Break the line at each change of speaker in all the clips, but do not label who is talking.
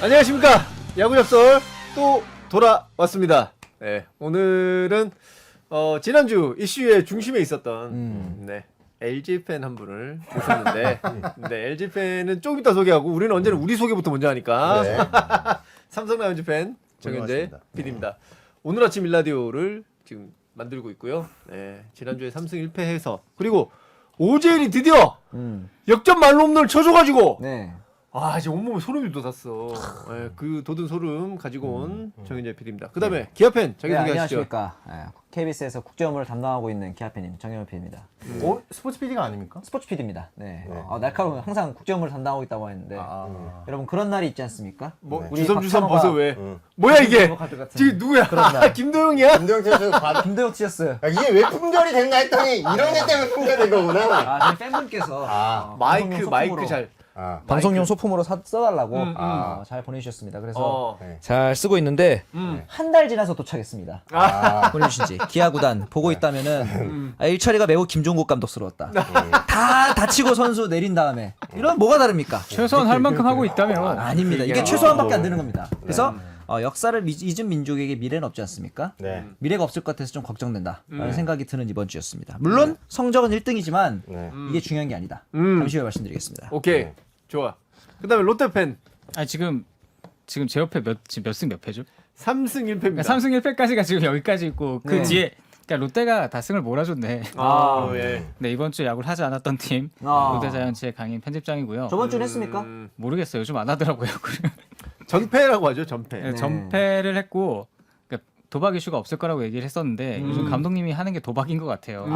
안녕하십니까. 야구잡설 또 돌아왔습니다. 네, 오늘은 지난주 이슈의 중심에 있었던 네, LG 팬 한 분을 모셨는데 네, LG 팬은 조금 이따 소개하고 우리는 언제나 우리 소개부터 먼저 하니까
네.
삼성 라이온즈 팬 정현재 PD입니다. 오늘 아침 일라디오를 지금 만들고 있고요. 네, 지난주에 3승 1패해서 그리고 오재일이 드디어 역전 말로 홈런을 쳐줘가지고
네.
아, 지금 온몸에 소름이 돋았어. 네, 그 돋은 소름 가지고 온 정현재 PD입니다. 그 다음에 기아팬 자기
네,
소개하시죠.
안녕하십니까. KBS에서 국제 업무를 담당하고 있는 기아팬님 정현호 PD입니다.
스포츠 PD가 아닙니까?
스포츠 PD입니다. 네. 날카로운 항상 국제 업무를 담당하고 있다고 했는데 여러분 그런 날이 있지 않습니까?
뭐
우리
주섬주섬
박찬호가-
벗어 왜? 뭐야 이게?
카드 같은
지금 누구야? 김도영이야?
김도영 선수
김도영 티셔츠.
이게 왜 품절이 됐나 했더니 이런 애 때문에 품절된 거구나.
저희 팬분께서
마이크 잘.
방송용 소품으로 써달라고 잘 보내주셨습니다. 그래서 잘 쓰고 있는데 한 달 지나서 도착했습니다. 보내주신 지 기아 구단 보고 있다면은 일처리가 매우 김종국 감독스러웠다. 다 다치고 선수 내린 다음에 이런 뭐가 다릅니까?
최소한 할 만큼 하고 있다면
아닙니다. 이게 최소한밖에 안 되는 겁니다. 그래서 역사를 잊은 민족에게 미래는 없지 않습니까?
네.
미래가 없을 것 같아서 좀 걱정된다라는 생각이 드는 이번 주였습니다. 물론 성적은 1등이지만 이게 중요한 게 아니다. 잠시 후에 말씀드리겠습니다.
오케이, 좋아. 그 다음에 롯데 팬
지금 제 옆에 몇 승 몇 패죠?
3승 1패입니다.
그러니까 3승 1패까지가 지금 여기까지 있고 그
네.
뒤에 그러니까 롯데가 다 승을 몰아줬네.
예.
네, 이번 주 야구를 하지 않았던 팀 롯데 자이언츠의 강인 편집장이고요.
저번 주는 했습니까?
모르겠어요. 요즘 안 하더라고요.
전패라고 하죠, 전패.
네, 전패를 했고 그러니까 도박 이슈가 없을 거라고 얘기를 했었는데 요즘 감독님이 하는 게 도박인 것 같아요.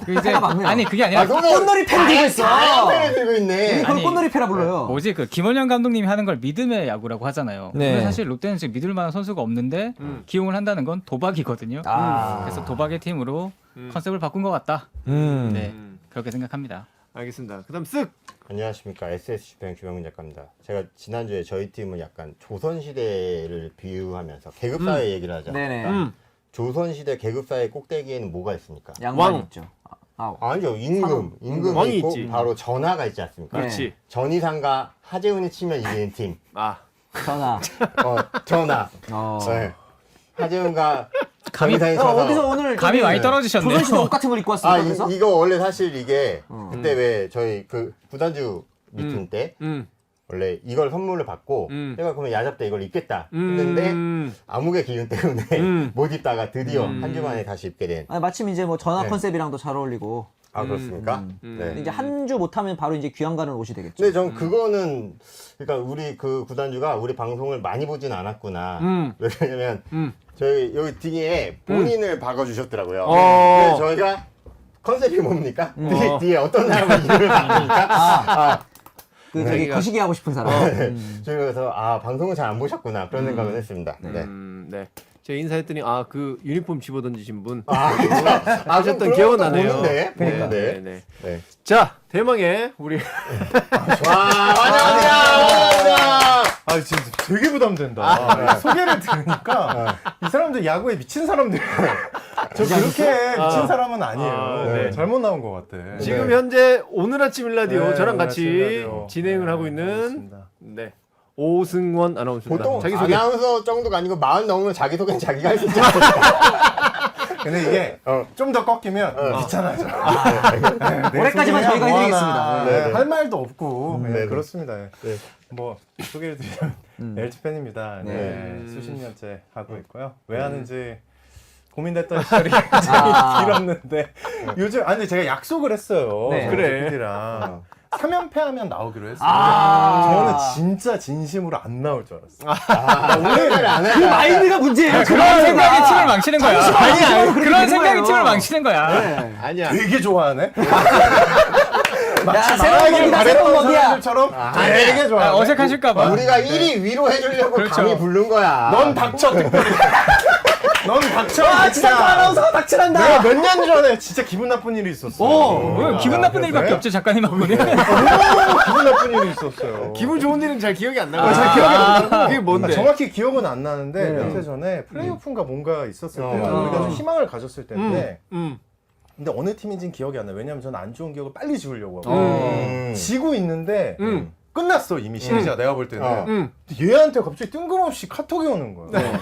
그 이제 아니 그게 아니라
꽃놀이 팬 들고 있어.
팬을 들고 있네.
그걸 꽃놀이 패라 불러요.
뭐지 그 김원영 감독님이 하는 걸 믿음의 야구라고 하잖아요.
네.
근데 사실 롯데는 지금 믿을 만한 선수가 없는데 기용을 한다는 건 도박이거든요. 그래서 도박의 팀으로 컨셉을 바꾼 것 같다. 네, 그렇게 생각합니다.
알겠습니다. 그 다음 쓱.
안녕하십니까. SSG팬 김영민 작가입니다. 제가 지난주에 저희 팀을 약간 조선시대를 비유하면서 계급사회 얘기를 하잖아요.
네네.
조선시대 계급사회 꼭대기에는 뭐가 있습니까?
양반
왕.
있죠.
아니죠. 임금이
왕이
있고
있지.
바로 전하가 있지 않습니까?
그렇지.
전이상과 하재훈이 치면 이기는 팀.
전화.
전하. 네. 하재훈과 전이상이
어디서
쳐서
오늘
감이 많이 떨어지셨네요.
조선시대 옷 같은 걸 입고 왔습니까? 그래서?
이거 원래 사실 이게 그때 왜 저희 그 구단주 미팅 때 원래 이걸 선물을 받고 제가 그러면 야잡 때 이걸 입겠다 했는데 암흑의 기운 때문에 못 입다가 드디어 한 주 만에 다시 입게 된.
마침 이제 뭐 전화
네.
컨셉이랑도 잘 어울리고
그렇습니까? 네.
이제 한 주 못하면 바로 이제 귀양 가는 옷이 되겠죠.
근데 전 그거는 그러니까 우리 그 구단주가 우리 방송을 많이 보진 않았구나. 왜냐면 저희 여기 뒤에 본인을 박아주셨더라고요. 근데 저희가 컨셉이 뭡니까? 뒤에 어떤 사람의 이름을 박습니까?
그 되게 거시기 하고 싶은 사람.
저희가 그래서 방송을 잘 안 보셨구나 그런 생각을 했습니다. 네.
네. 제가 인사했더니 그 유니폼 집어 던지신 분
진짜?
하셨던 기억은 나네요.
보는데?
그러니까.
네.
네.
자, 대망의 우리
와, 환영합니다.
진짜 되게 부담된다. 소개를 들으니까 이 사람들 야구에 미친 사람들. 저 그렇게 미친 사람은 아니에요.
네.
잘못 나온 것 같아.
지금 현재 오늘 아침 일라디오
네,
저랑
오늘
같이
아침 일라디오.
진행을 하고 있는
알겠습니다.
네. 오승원 아나운서입니다.
보통
자기소개.
아나운서 정도가 아니고 40 넘으면 자기소개는 자기가 할 수 있지 않습니까?
근데 이게 좀 더 꺾이면 귀찮아져.
올해까지만 저희가 해드리겠습니다.
네, 할 말도 없고
네.
그렇습니다.
네.
뭐 소개를 드리면 LG 팬입니다. 네. 수십 년째 하고 있고요. 왜 하는지 고민됐던 시절이 굉장히 길었는데 요즘 근데 제가 약속을 했어요.
네.
그래.
PD랑 3연패하면 나오기로 했어요. 저는 진짜 진심으로 안 나올 줄 알았어요.
오해를 안
그
할까?
마인드가 문제예요.
그런 생각이 팀을 망치는 거야.
아니,
그런 생각이 팀을 망치는 거야.
아니야.
되게 좋아하네.
야, 새로운 먹이다, 새로운 먹이야.
사람들처럼 되게 좋아하네.
어색하실까봐.
우리가 1위 위로 해주려고
그렇죠.
감히 부른 거야.
넌 닥쳐 특별히. 넌 닥쳐.
진짜 아나운서가 닥칠한다.
내가 몇 년 전에 진짜 기분 나쁜 일이 있었어.
왜 기분 나쁜 일밖에 없죠 작가님하고는.
기분 나쁜 일이 있었어요.
기분 좋은 일은 잘 기억이 안 나요. 잘 기억이 안 나요. 그게 뭔데?
정확히 기억은 안 나는데 몇 해 전에 플레이오프인가 뭔가 있었을 때 우리가 좀 희망을 가졌을 때인데 근데 어느 팀인지는 기억이 안 나요. 왜냐면 저는 안 좋은 기억을 빨리 지우려고 하고 지고 있는데 끝났어 이미 시리즈가 내가 볼 때는. 근데 얘한테 갑자기 뜬금없이 카톡이 오는 거야.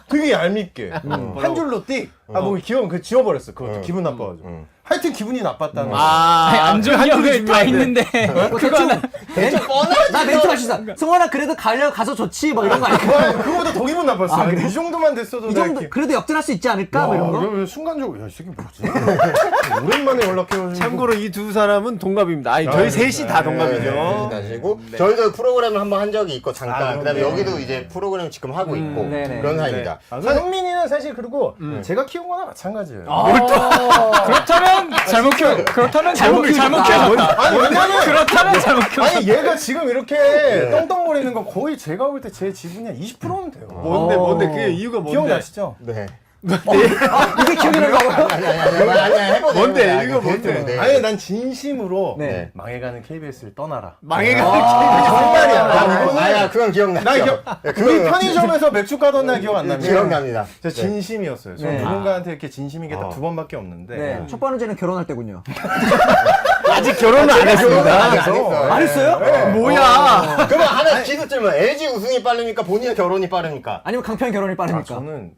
되게 얄밉게 한 줄로 띡. 뭐 기억 그 지워버렸어. 그것도 기분 나빠가지고. 하여튼 기분이 나빴다는 거야.
안 좋은 기억이 다 있는데 그거는
나 멘트 맞추자. 승원아 그래도 가서 좋지 뭐 이런 거 아닐까?
그거보다 더 기분 나빴어. 이 정도만 됐어도
이 정도 그래도 역전할 수 있지 않을까? 뭐 이런 거.
그러면 순간적으로 야이 새끼 뭐지? 오랜만에 연락해가지고.
참고로 이 두 사람은 동갑입니다. 아니 저희 셋이 다 동갑이죠.
다시고 저희도 프로그램을 한번 한 적이 있고 잠깐 그다음에 여기도 이제 프로그램 지금 하고 있고
네네.
그런 사이입니다.
성민이는 사실 그리고 제가 키운 거나 마찬가지예요.
그렇다면 잘못 키웠다.
아니 왜냐면
그렇다면 잘못 키웠다.
아니 얘가 지금 이렇게 떵떵거리는 건 거의 제가 볼 때 제 지분이 한 20%는 돼요.
뭔데 그게 이유가 뭔데?
기억나시죠?
네.
이게 기억이 난다고요?
아니 해보세요.
뭔데? 이거 뭔데?
아니 난 진심으로
네.
망해가는 KBS를 떠나라.
망해가는
정말이야. 난 이거는
아야 그건 기억나죠.
나 기억. 우리 편의점에서 맥주 가던 날 기억 안 납니다.
기억납니다.
저 진심이었어요. 저
네.
누군가한테 이렇게 진심인 게 딱 2번밖에 없는데.
네. 첫 번째는 결혼할 때군요.
아직 결혼은 안 했습니다.
안 했어요.
안 했어요?
뭐야?
그러면 하나 기술점은 LG 우승이 빠릅니까? 본인의 결혼이 빠릅니까?
아니면 강평 결혼이
아,
빠르니까.
저는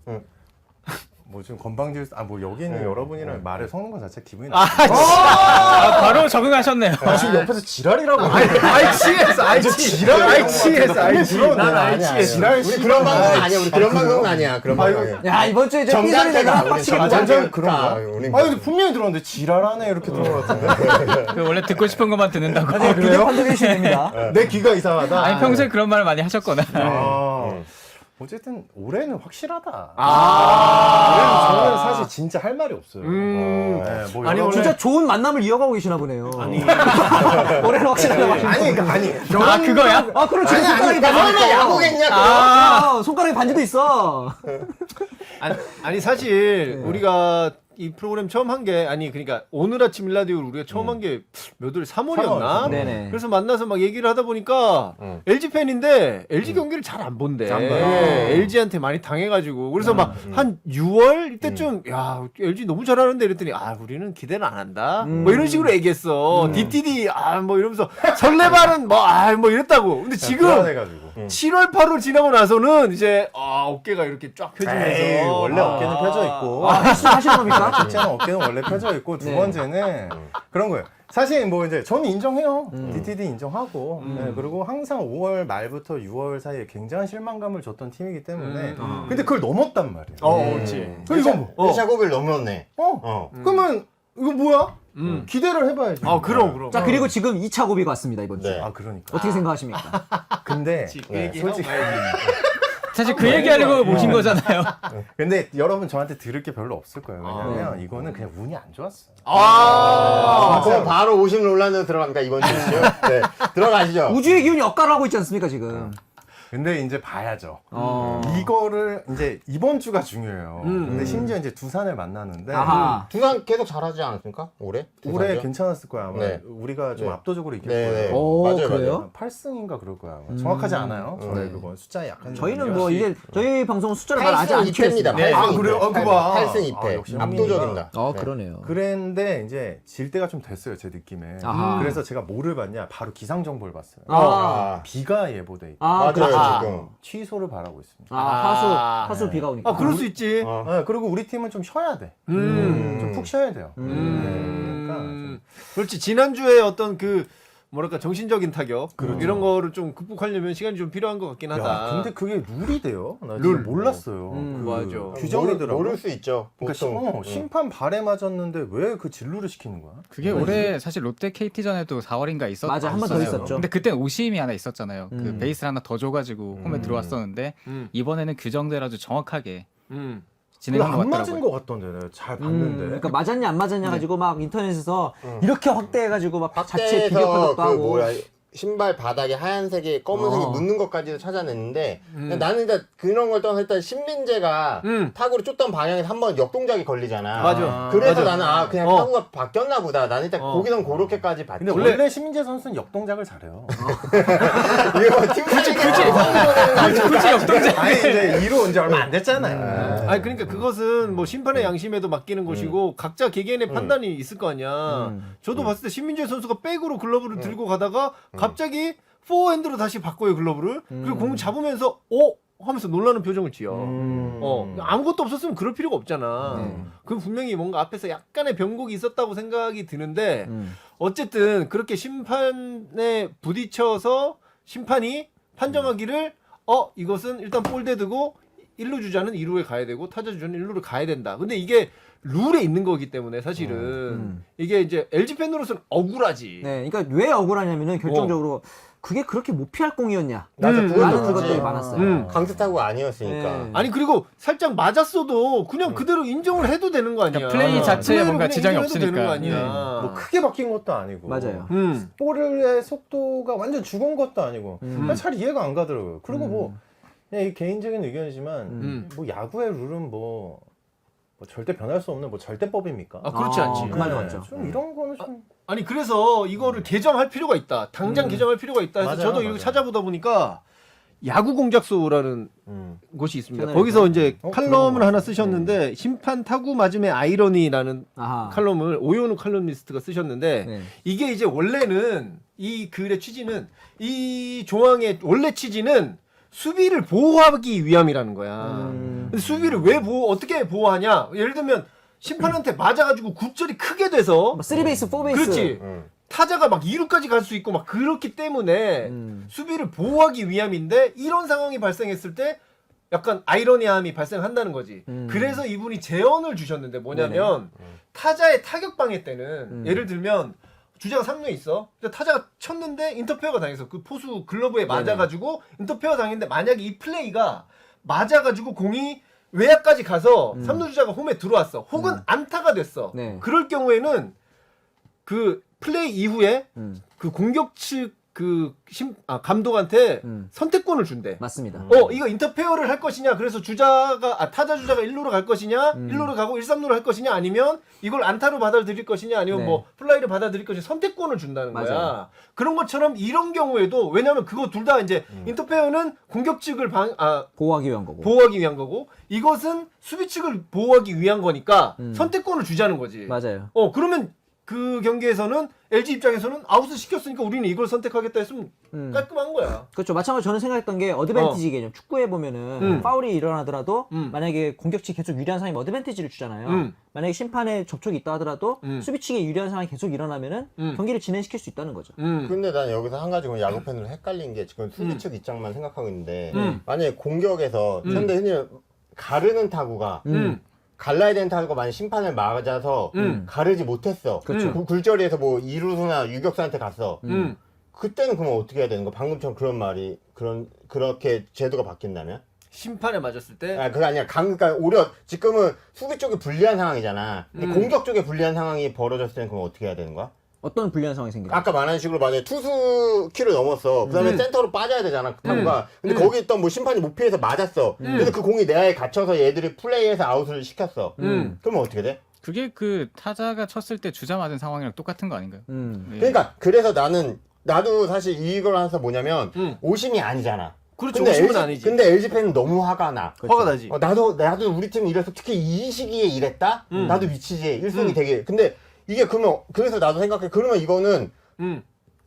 뭐 지금 건방질 뭐 여기 있는 여러분이랑 말을 섞는 것 자체 기분이
바로 적응하셨네요.
지금 옆에서 지랄이라고.
아이 취했어. 아이
지랄.
아이 취했어. 아이 취했어. 난 아이 취했어.
지랄.
우리 그런 방송 아니야. 우리 그런 방송은 아니야. 그런 방송.
야 이번 주에 이제 삐소리 내가 빡치게
완전 그런 거야?
우리
아니 근데 분명히 들었는데 지랄하네 이렇게 들은 것 같은데.
그 원래 듣고 싶은 것만 듣는다고.
비디오 판독해 주시면 됩니다.
내 귀가 이상하다.
아니 평소에 그런 말을 많이 하셨거나.
어쨌든 올해는 확실하다.
아.
올해는 저는 사실 진짜 할 말이 없어요. 네, 뭐
아니,
여러분-
진짜 좋은 만남을 이어가고 계시나 보네요. 아니 올해는 확실하다고 하시는 거.
아니
아 그거야?
아 그럼 지금 손가락에 반지도
설마
있어.
야구겠냐?
손가락에 반지도 있어.
아니 사실 우리가 이 프로그램 처음 한 게 그러니까 오늘 아침 일라디오를 우리가 처음 한 게 몇 월 3월이었나?
네네.
그래서 만나서 막 얘기를 하다 보니까 LG 팬인데 LG 경기를 잘 안 본대.
안 봐요.
LG한테 많이 당해가지고 그래서 막 한 6월 이때쯤 야 LG 너무 잘하는데 이랬더니 우리는 기대는 안 한다. 뭐 이런 식으로 얘기했어. DTD 뭐 이러면서 설레발은 뭐 이랬다고. 근데 지금
불안해가지고.
7월 8월 지나고 나서는 이제 어깨가 이렇게 쫙 펴지면서
에이, 원래 어깨는 펴져 있고.
하시는 겁니까?
첫째는 어깨는 원래 펴져 있고 두 번째는 그런 거예요. 사실 뭐 이제 저는 인정해요. DTD 인정하고 그리고 항상 5월 말부터 6월 사이에 굉장한 실망감을 줬던 팀이기 때문에 근데 그걸 넘었단 말이에요.
그렇지.
이거 뭐?
1차 고비를 넘었네.
그러면 이거 뭐야? 기대를 해봐야지.
그럼.
자 그리고 지금 2차 고비가 왔습니다 이번 주.
네.
그러니까.
어떻게 생각하십니까?
근데
솔직히
사실 그 얘기하려고 모신 거잖아요.
근데 여러분 저한테 들을 게 별로 없을 거예요. 왜냐면 이거는 그냥 운이 안 좋았어요.
그럼 바로 50 롤란드 들어갑니까 이번 주죠? 네. 들어가시죠.
우주의 기운이 엇갈하고 있지 않습니까 지금?
근데 이제 봐야죠. 이거를 이제 이번 주가 중요해요. 근데 심지어 이제 두산을 만나는데
아하.
두산 계속 잘하지 않았습니까? 올해?
올해
두산이요?
괜찮았을 거야. 아마
네.
우리가 좀
네.
압도적으로 이길
네,
거예요.
네.
오,
맞아요,
그래요?
8승인가 그럴 거야. 아마. 정확하지 않아요. 저의 그거 숫자에 약한.
저희는 뭐 이게 저희 방송 숫자를 말 아직
8승
안
2패입니다.
키웠습니다.
네.
그래요? 그거 봐.
8승
아,
2패.
역시
압도적입니다. 네.
그러네요.
그랬는데 이제 질 때가 좀 됐어요. 제 느낌에.
아하.
그래서 제가 뭐를 봤냐? 바로 기상 정보를 봤어요.
아,
비가 예보돼 있고
아,
맞아요, 지금.
취소를 바라고 있습니다.
하수 비가 오니까.
그럴 수 있지.
네, 그리고 우리 팀은 좀 쉬어야 돼. 좀 푹 쉬어야 돼요. 네, 그러니까 좀
그렇지. 지난주에 어떤 그 뭐랄까 정신적인 타격 이런 거를 좀 극복하려면 시간이 좀 필요한 것 같긴 하다.
야, 근데 그게 룰이 돼요? 나
룰.
룰 몰랐어요.
맞아.
규정이더라고.
모를 수 있죠.
그러니까
보통.
심판 발에 맞았는데 왜 그 진루를 시키는 거야?
그게 올해 사실 롯데 KT전에도 4월인가 있었잖아요.
맞아, 한번더 있었죠.
근데 그때는 오심이 하나 있었잖아요. 그 베이스를 하나 더 줘가지고 홈에 들어왔었는데 이번에는 규정대로 아주 정확하게 진행한 것
안 맞은
같더라고요.
것 같던데 내가 잘 봤는데.
그러니까 맞았냐 안 맞았냐 가지고 막 인터넷에서 이렇게 확대해가지고 막 자체
확대해서
비디오 판독도
그
하고.
뭐야 신발 바닥에 하얀색에 검은색이 묻는 것까지도 찾아냈는데 나는 일단 그런 걸 떠나서 일단 신민재가 타구를 쫓던 방향에서 한번 역동작이 걸리잖아.
맞아.
그래서
맞아.
나는 그냥 타구가 바뀌었나 보다. 나는 일단 거기선 그렇게까지 봤지.
근데 원래 신민재 선수는 역동작을 잘해요.
이거 팀
굳이 역동작.
아니 이제 2로 이제 얼마 안 됐잖아요.
아니 그러니까 그것은 뭐 심판의 양심에도 맡기는 것이고 각자 개개인의 판단이 있을 거 아니야. 저도 봤을 때 신민재 선수가 백으로 글러브를 들고 가다가 갑자기 포핸드로 다시 바꿔요 글러브를. 그리고 공을 잡으면서 하면서 놀라는 표정을 지어. 아무것도 없었으면 그럴 필요가 없잖아. 그 분명히 뭔가 앞에서 약간의 변곡이 있었다고 생각이 드는데 어쨌든 그렇게 심판에 부딪혀서 심판이 판정하기를 이것은 일단 볼데드고 1루 주자는 2루에 가야 되고 타자 주자는 1루를 가야 된다. 근데 이게 룰에 있는 거기 때문에 사실은 이게 이제 LG 팬으로서는 억울하지.
네, 그러니까 왜 억울하냐면은 결정적으로 그게 그렇게 못 피할 공이었냐.
맞아,
라는
그것도
것들이 많았어요.
강타 타구가 아니었으니까.
네.
아니 그리고 살짝 맞았어도 그냥 그대로 인정을 해도 되는 거 아니야.
그러니까 플레이 자체에
플레이로
뭔가
그냥
지장이
인정해도 되는 거
없으니까.
아니야.
뭐 크게 바뀐 것도 아니고.
맞아요.
볼의 속도가 완전 죽은 것도 아니고. 잘 이해가 안 가더라고요. 그리고 뭐 그냥 이 개인적인 의견이지만 뭐 야구의 룰은 뭐 절대 변할 수 없는 뭐 절대법입니까?
그렇지 않지.
그 말도 맞죠.
좀 이런 거는 좀
아니 그래서 이거를 개정할 필요가 있다. 당장 개정할 필요가 있다 해서
맞아요,
저도 이거
맞아요.
찾아보다 보니까 야구 공작소라는 곳이 있습니다.
채널에서?
거기서 이제
들어본
칼럼을
것
하나 쓰셨는데 심판 타구 맞음의 아이러니라는
아하.
칼럼을 오연우 칼럼니스트가 쓰셨는데
네.
이게 이제 원래는 이 글의 취지는 이 조항의 원래 취지는 수비를 보호하기 위함이라는 거야. 근데 수비를 왜 어떻게 보호하냐? 예를 들면 심판한테 맞아가지고 굴절이 크게 돼서
3베이스, 4베이스.
그렇지. 타자가 막 2루까지 갈 수 있고 막 그렇기 때문에 수비를 보호하기 위함인데 이런 상황이 발생했을 때 약간 아이러니함이 발생한다는 거지. 그래서 이분이 제언을 주셨는데 뭐냐면 타자의 타격 방해 때는 예를 들면 주자가 3루에 있어. 근데 타자가 쳤는데 인터페어가 당했어. 그 포수 글러브에 맞아가지고 인터페어 당했는데 만약에 이 플레이가 맞아가지고 공이 외야까지 가서 3루 주자가 홈에 들어왔어. 혹은 안타가 됐어.
네.
그럴 경우에는 그 플레이 이후에 그 공격 측 그 감독한테 선택권을 준대.
맞습니다.
이거 인터페어를 할 것이냐, 그래서 타자 주자가 1루로 갈 것이냐, 1루로 가고 1, 3루로 할 것이냐, 아니면 이걸 안타로 받아들일 것이냐, 아니면
네.
뭐 플라이를 받아들일 것이냐, 선택권을 준다는 거야.
맞아요.
그런 것처럼 이런 경우에도, 왜냐하면 그거 둘 다 이제 인터페어는 공격 측을
보호하기 위한 거고.
보호하기 위한 거고, 이것은 수비 측을 보호하기 위한 거니까 선택권을 주자는 거지.
맞아요.
그러면 그 경기에서는 LG 입장에서는 아웃을 시켰으니까 우리는 이걸 선택하겠다 했으면 깔끔한 거야.
그렇죠. 마찬가지로 저는 생각했던 게 어드밴티지 개념. 축구에 보면은 파울이 일어나더라도 만약에 공격 측이 계속 유리한 상황이면 어드밴티지를 주잖아요. 만약에 심판에 접촉이 있다 하더라도 수비 측에 유리한 상황이 계속 일어나면은 경기를 진행시킬 수 있다는 거죠.
근데 난 여기서 한 가지 야구 팬으로 헷갈린 게 지금 수비 측 입장만 생각하고 있는데 만약에 공격에서 상대 흔히 가르는 타구가 갈라야 되는 타구가 만약 심판을 맞아서 가르지 못했어.
그렇죠.
그 굴절에서 뭐 이루수나 유격수한테 갔어. 그때는 그러면 어떻게 해야 되는 거? 방금처럼 그런 말이 그렇게 제도가 바뀐다면?
심판에 맞았을 때
그게 아니라 그러니까 오히려 지금은 수비 쪽에 불리한 상황이잖아. 근데 공격 쪽에 불리한 상황이 벌어졌을 때는 그럼 어떻게 해야 되는 거야?
어떤 불리한 상황이 생겨요?
아까 말한 식으로 만약에 투수 키를 넘었어. 그다음에 센터로 빠져야 되잖아. 그 타구가. 근데 거기 있던 뭐 심판이 못 피해서 맞았어. 그래서 그 공이 내야에 갇혀서 얘들이 플레이해서 아웃을 시켰어. 그러면 어떻게 돼?
그게 그 타자가 쳤을 때 주자 맞은 상황이랑 똑같은 거 아닌가요? 네.
그러니까 그래서 나도 사실 이걸 해서 뭐냐면 오심이 아니잖아.
그렇죠. 오심은 아니지.
근데 LG 팬은 너무 화가 나.
화가 나지.
나도 우리 팀 이래서 특히 이 시기에 이랬다? 나도 미치지. 1승이 되게. 근데 이게 그래서 나도 생각해. 그러면 이거는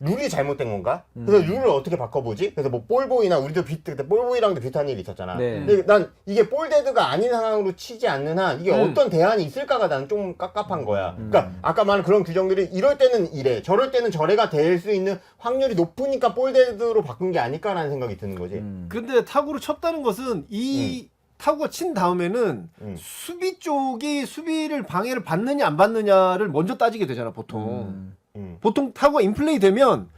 룰이 잘못된 건가? 그래서 룰을 어떻게 바꿔보지? 그래서 뭐 볼보이나 우리도 그때 볼보이랑도 비슷한 일이 있었잖아.
네.
근데 난 이게 볼데드가 아닌 상황으로 치지 않는 한 이게 어떤 대안이 있을까가 나는 좀 깝깝한 거야. 그러니까 아까 말한 그런 규정들이 이럴 때는 이래, 저럴 때는 저래가 될 수 있는 확률이 높으니까 볼데드로 바꾼 게 아닐까라는 생각이 드는 거지.
근데 타구를 쳤다는 것은 이 타구가 친 다음에는 수비 쪽이 수비를 방해를 받느냐 안 받느냐를 먼저 따지게 되잖아 보통. 보통 타구가 인플레이 되면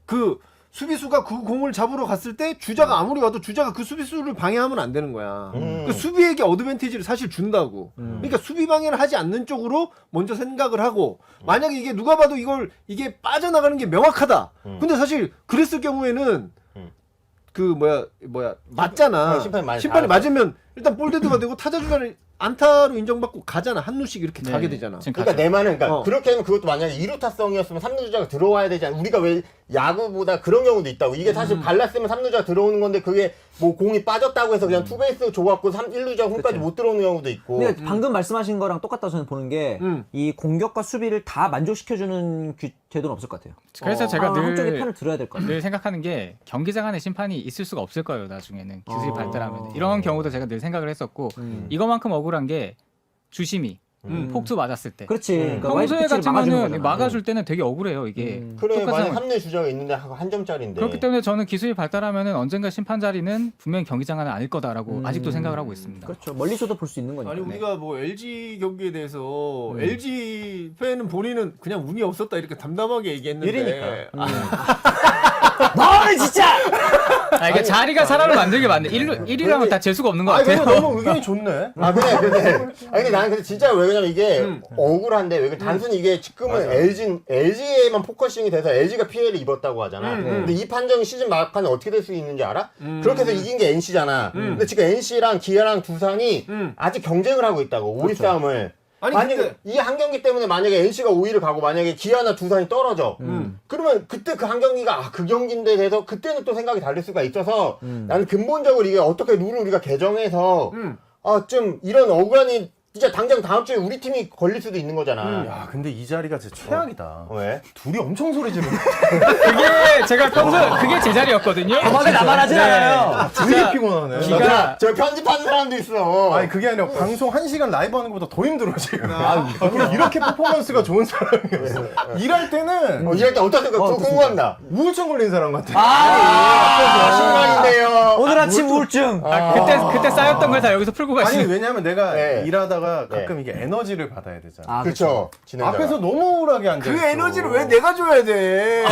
그 수비수가 그 공을 잡으러 갔을 때 주자가 아무리 와도 주자가 그 수비수를 방해하면 안 되는 거야. 그 수비에게 어드밴티지를 사실 준다고. 그러니까 수비 방해를 하지 않는 쪽으로 먼저 생각을 하고 만약에 이게 누가 봐도 이게 빠져나가는 게 명확하다. 근데 사실 그랬을 경우에는 그 맞잖아.
심판이
심판이 맞으면 일단 볼데드가 되고 타자 주자를 안타로 인정받고 가잖아. 한 루씩 이렇게
네.
가게 되잖아.
지금
그러니까
갔죠.
내 말은 그러니까
어.
그렇게 하면 그것도 만약에 2루타성이었으면 3루주자가 들어와야 되지 않아? 우리가 왜 야구보다 그런 경우도 있다고. 이게 사실 갈랐으면 3루주자가 들어오는 건데 그게 뭐 공이 빠졌다고 해서 그냥 투베이스 줘갖고 1루주자 홈까지 못 들어오는 경우도 있고.
근데 방금 말씀하신 거랑 똑같다고 저는 보는 게 이 공격과 수비를 다 만족시켜주는 제도는 없을 것 같아요.
그래서 제가
한쪽의 편을 들어야 될 것 같아요.
늘 생각하는 게 경기장 안에 심판이 있을 수가 없을 거예요. 나중에는 기술이 발달하면 이런 경우도 제가 늘 생각을 했었고 이거만큼 억울한 게 주심이 폭투 맞았을 때.
그렇지. 그러니까
평소에
와이드 피치를 막아주는
같으면은
거잖아.
막아줄 때는 되게 억울해요. 이게
그래
똑같은
만약
상황.
3루 주자가 있는데 한 점짜리인데.
그렇기 때문에 저는 기술이 발달하면은 언젠가 심판 자리는 분명히 경기장 안에 아닐 거다라고 아직도 생각을 하고 있습니다.
그렇죠. 멀리서도 볼 수 있는 거니까.
아니 우리가 뭐 LG 경기에 대해서 LG 팬은 본인은 그냥 운이 없었다 이렇게 담담하게 얘기했는데
일이니까.
너는 진짜!
아, 이게 자리가 사람을 만들게 만든 1위랑은 다 재수가 없는 것
아
같아요.
근데 너무 의견이 좋네.
아 근데 아니 근데 나는 근데 진짜 왜 그러냐면 이게 억울한데 왜 단순히 이게 지금은 LG에만 포커싱이 돼서 LG가 피해를 입었다고 하잖아. 근데 이 판정이 시즌 막판에 어떻게 될 수 있는지 알아? 그렇게 해서 이긴 게 NC잖아. 근데 지금 NC랑 기아랑 두산이 아직 경쟁을 하고 있다고 5위 싸움을.
아니,
만약에
근데-
이 한 경기 때문에 만약에 NC가 5위를 가고 만약에 기아나 두산이 떨어져. 그러면 그때 그 한 경기가 그 경기인데 돼서 그때는 또 생각이 다를 수가 있어서 나는 근본적으로 이게 어떻게 룰을 우리가 개정해서 좀 이런 억울한 진짜 당장 다음 주에 우리 팀이 걸릴 수도 있는 거잖아.
야 근데 이 자리가 진짜 최악이다.
왜?
둘이 엄청 소리 지르는.
그게 제가 평소에 그게 제 자리였거든요.
음악에 나만 하진 않아요.
되게 피곤하네.
기가
저 편집하는 사람도 있어.
아니 그게 아니라 방송 1시간 라이브 하는 것보다 더 힘들어 지금. 그럼 이렇게 퍼포먼스가 좋은 사람이었어. 일할 때는
일할 때 어떻습니까? 그거 궁금합니다.
우울증 걸린 사람 같아.
신간인데요.
오늘 아침 우울증.
그때 쌓였던 걸 다 여기서 풀고
아니
가시는.
왜냐면 내가
네.
일하다가 가끔 이게 에너지를 받아야 되잖아.
그렇죠. 진행자가.
앞에서 너무 우울하게 앉아.
그 에너지를 왜 내가 줘야 돼?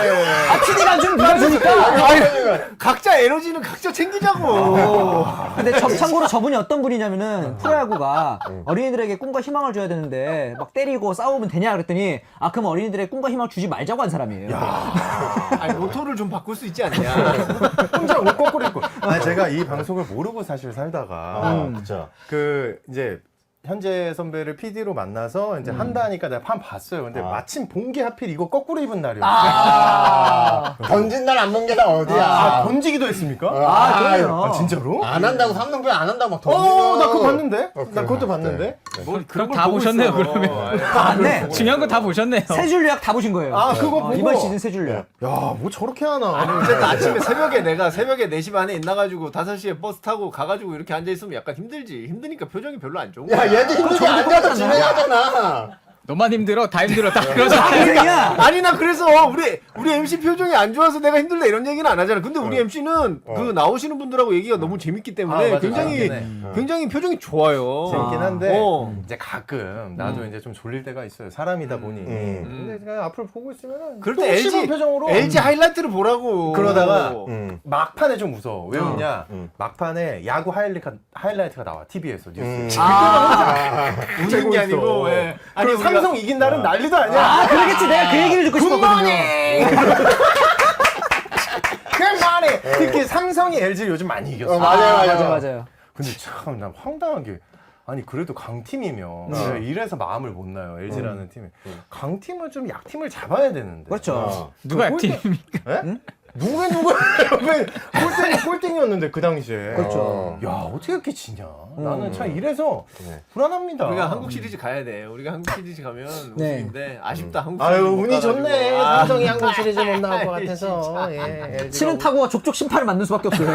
PD가 안 주면 누가 주니까.
각자 에너지는 각자 챙기자고.
근데 참고로 저분이 어떤 분이냐면은 프로야구가 어린이들에게 꿈과 희망을 줘야 되는데 막 때리고 싸우면 되냐 그랬더니 아 그럼 어린이들에게 꿈과 희망을 주지 말자고 한 사람이에요.
아니 모토를 좀 바꿀 수 있지 않냐?
혼자 옷 거꾸로 입고. 아니 제가 이 방송을 모르고 사실 살다가
그렇죠.
그 이제 현재 선배를 PD로 만나서 이제 한다니까 내가 한 봤어요. 근데 마침 본 게 하필 이거 거꾸로 입은 날이었어요.
던진 날 안 본 게 다 어디야?
던지기도 했습니까?
그럼요.
진짜로?
안 한다고 3등분 안 한다고 막 던지고.
나 그거 봤는데? 나 그것도 봤는데?
그럼 다 보셨네요. 그러면
맞네.
중요한 거 다 보셨네요.
세 줄 요약 다 보신 거예요.
아, 그거 보고.
이번 시즌 세 줄 요약.
야, 뭐 저렇게 하나.
어쨌든 아침에 내가 새벽에 4시 반에 있나가지고 5시에 버스 타고 가가지고 이렇게 앉아있으면 약간 힘들지. 힘드니까 표정이 별로 안 좋은 거야.
야 얘도 힘들게 앉아서 진행하잖아.
너만 힘들어, 다 힘들어, 다 그러잖아요.
그러냐?
아니 나 그래서 우리 MC 표정이 안 좋아서 내가 힘들다 이런 얘기는 안 하잖아. 근데 우리 MC는 그 나오시는 분들하고 얘기가 너무 재밌기 때문에
맞아,
굉장히
재밌긴
굉장히 표정이 좋아요.
재밌긴 한데
어.
이제 가끔 나도 이제 좀 졸릴 때가 있어요. 사람이다 보니. 근데 그냥 앞을 보고 있으면
그럴 때 LG
표정으로
LG 하이라이트를 보라고.
그러다가
음.
막판에 좀 무서워. 왜 웃냐? 막판에 야구 하이라이트가 나와 TV에서 뉴스.
웃는 게 아니고. 예. 아니
그리고 삼성 이긴 날은 난리도 아니야.
아 그러겠지. 내가 그 얘기를 듣고 싶었거든요.
그만해. 특히 삼성이 LG를 요즘 많이 이겼어.
맞아요.
근데 참 난 황당한 게 아니 그래도 강팀이면 제가 이래서 마음을 못 놔요. LG라는 팀이 강팀은 좀 약팀을 잡아야 되는데.
그렇죠.
누가 약팀입니까?
예? 누가 옆에 꼴등이었는데 그 당시에.
그렇죠.
야 어떻게 이렇게 지냐. 나는 참 이래서 불안합니다.
우리가 한국 시리즈 가야 돼. 우리가 한국 시리즈 가면
네.
우승인데 아쉽다. 한국 시리즈
아유
못
운이
가가지고.
좋네.
아.
삼성이 한국 시리즈 못 나올 것
아이,
같아서. 예, LG 가
치는 타구가 족족 심판을 맞는 수밖에 없어요.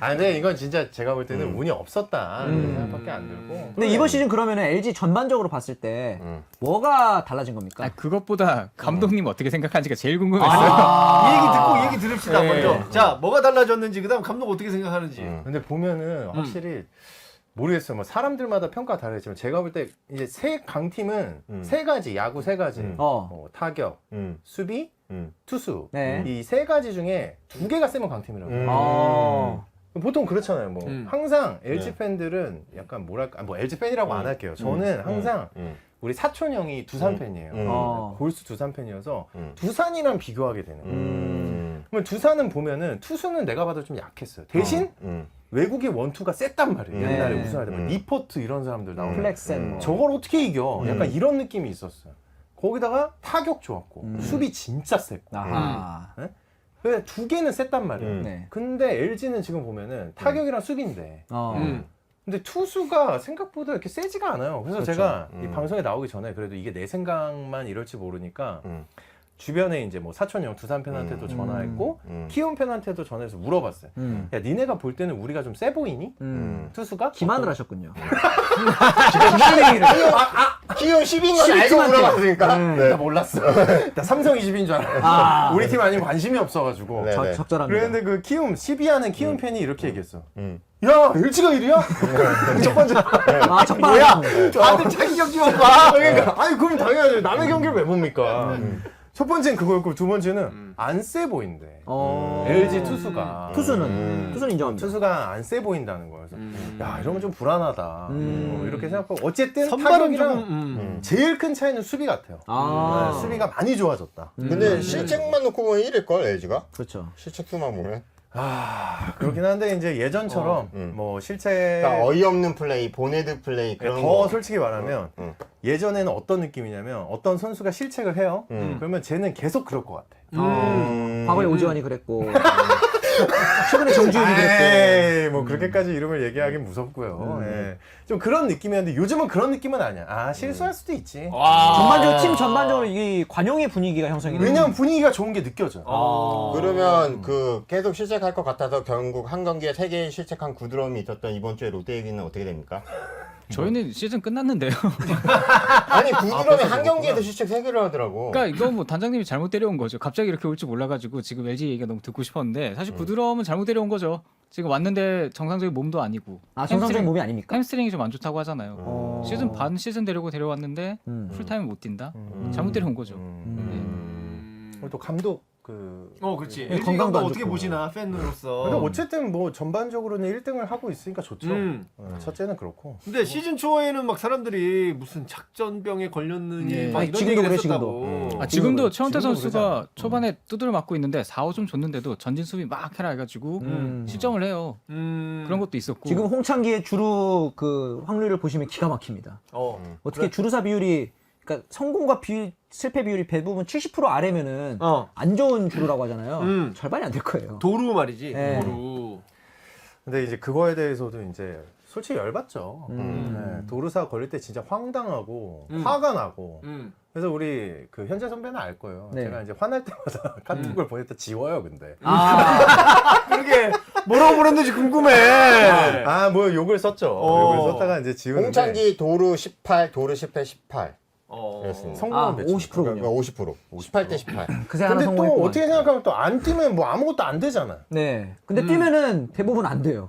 근데 이건 진짜 제가 볼 때는 운이 없었다 이런 생각밖에 안 들고.
근데 이번 시즌 그러면은 LG 전반적으로 봤을 때 뭐가 달라진 겁니까?
아, 그것보다 감독님 어떻게 생각하는지가 제일 궁금했어요.
이 얘기 들읍시다
네.
먼저. 자 뭐가 달라졌는지 그다음 감독 어떻게 생각하는지.
근데 보면은 확실히 모르겠어요. 뭐 사람들마다 평가가 다르겠지만 제가 볼 때 이제 세 강팀은 세 가지 야구 세 가지 뭐 타격, 수비, 투수
네.
이 세 가지 중에 두 개가 세면 강팀이라고. 보통 그렇잖아요. 뭐 항상 LG 팬들은 약간 뭐랄까 뭐 LG 팬이라고 안 할게요. 저는 항상 우리 사촌 형이 두산 팬이에요. 골수 두산 팬이어서 두산이랑 비교하게 되는 거예요. 그러면 두산은 보면은 투수는 내가 봐도 좀 약했어요. 대신 외국의 원투가 셌단 말이에요.
네.
옛날에 우승할 때 리포트 이런 사람들 나오는.
플렉센 뭐.
저걸 어떻게 이겨? 약간 이런 느낌이 있었어요. 거기다가 타격 좋았고 수비 진짜 셌고.
아하.
네? 그래 두 개는 셌단 말이에요.
네.
근데 LG는 지금 보면은 타격이랑 수비인데. 근데 투수가 생각보다 이렇게 세지가 않아요. 그래서
그렇죠.
제가 이 방송에 나오기 전에 그래도 이게 내 생각만 이럴지 모르니까 주변에 이제 뭐 사촌 형 두산 팬한테도 전화했고 키움 팬한테도 전화해서 물어봤어요. 야 니네가 볼 때는 우리가 좀 세 보이니? 투수가?
기만을 하셨군요.
키움 10인 건 알고 물어봤으니까.
나 몰랐어. 나 삼성 20인 줄 알았어. 우리 팀 아니면 관심이 없어가지고.
네.
적절합니다.
그랬는데 그 키움 12하는 키움 팬이 이렇게 얘기했어. 야 LG가 1위야? 첫 번째.
아, 적반하장.
다들 자기 경기만 봐.
그러니까 아니 그럼 당연하죠. 남의 경기를 왜 봅니까? 첫 번째는 그거였고 두 번째는 안 세 보인대. LG 투수가.
투수는 인정합니다.
투수가 안 세 보인다는 거예요. 그래서 야 이러면 좀 불안하다. 이렇게 생각하고 어쨌든
선발은
타격이랑
조금
제일 큰 차이는 수비 같아요. 네, 수비가 많이 좋아졌다.
근데 실책만 놓고 보면 1일걸 LG가?
그렇죠.
실책 수만 보면.
그렇긴 한데 이제 예전처럼 뭐 실책
그러니까 어이없는 플레이, 보네드 플레이 그런
더
거.
솔직히 말하면 예전에는 어떤 느낌이냐면 어떤 선수가 실책을 해요. 그러면 쟤는 계속 그럴 것 같아.
과거에 오지환이 그랬고 최근에 정주현이 그랬고.
에이, 뭐 그렇게까지 이름을 얘기하긴 무섭고요. 예. 좀 그런 느낌이었는데 요즘은 그런 느낌은 아니야. 아 실수할 수도 있지.
전반적으로 팀 전반적으로 이 관용의 분위기가 형성이 돼요.
왜냐면 분위기가 좋은 게 느껴져.
그러면 그 계속 실책할 것 같아서 결국 한 경기에 3개의 실책한 구드럼이 있었던 이번 주에 롯데 얘기는 어떻게 됩니까?
저희는 시즌 끝났는데요.
아니 구드럼이 한 경기에도 실책 3개를 하더라고.
그러니까 이거 뭐 단장님이 잘못 데려온 거죠. 갑자기 이렇게 올 줄 몰라가지고 지금 LG 얘기가 너무 듣고 싶었는데 사실 구드럼은 잘못 데려온 거죠. 지금 왔는데 정상적인 몸도 아니고.
정상적인 몸이 아닙니까?
햄스트링이 좀 안 좋다고 하잖아요. 시즌 반 시즌 데려왔는데 풀타임을 못 뛴다. 잘못 데려온 거죠.
그리고 또 감독 그
그렇지.
네,
LG
건강도
감독
안
어떻게
좋고.
보시나 팬으로서.
근데 어쨌든 뭐 전반적으로는 1등을 하고 있으니까 좋죠. 첫째는 그렇고.
근데 시즌 초에는 막 사람들이 무슨 작전병에 걸렸느니
예.
막
아니,
이런
지금도
얘기를
그래,
했었다고.
지금도 최원태
지금도
선수가 초반에 두드려 맞고 있는데 4호 좀 줬는데도 전진 수비 막 해라 해가지고 실점을 해요. 그런 것도 있었고.
지금 홍창기의 주루 그 확률을 보시면 기가 막힙니다. 어떻게 주루사 비율이 그러니까 성공과 실패 비율이 대부분 70% 아래면은 안 좋은 주루라고 하잖아요. 절반이 안 될 거예요.
도루 말이지.
네.
도루.
근데 이제 그거에 대해서도 이제 솔직히 열받죠. 네, 도르사 걸릴 때 진짜 황당하고 화가 나고. 그래서 우리 그 현재 선배는 알 거예요.
네.
제가 이제 화날 때마다 카톡을 보냈다 지워요, 근데.
그러게 뭐라고 보냈는지 궁금해.
뭐 욕을 썼죠. 욕을 썼다가 이제 지우는데.
홍창기 도루 18, 도루 10회 18. 그랬습니다.
성공은 몇
50%군요.
그러니까 50%. 18대 18.
그새 하나
근데 또
성공했고.
어떻게 생각하면 또 안 뛰면 뭐 아무것도 안 되잖아.
네. 근데 뛰면은 대부분 안 돼요.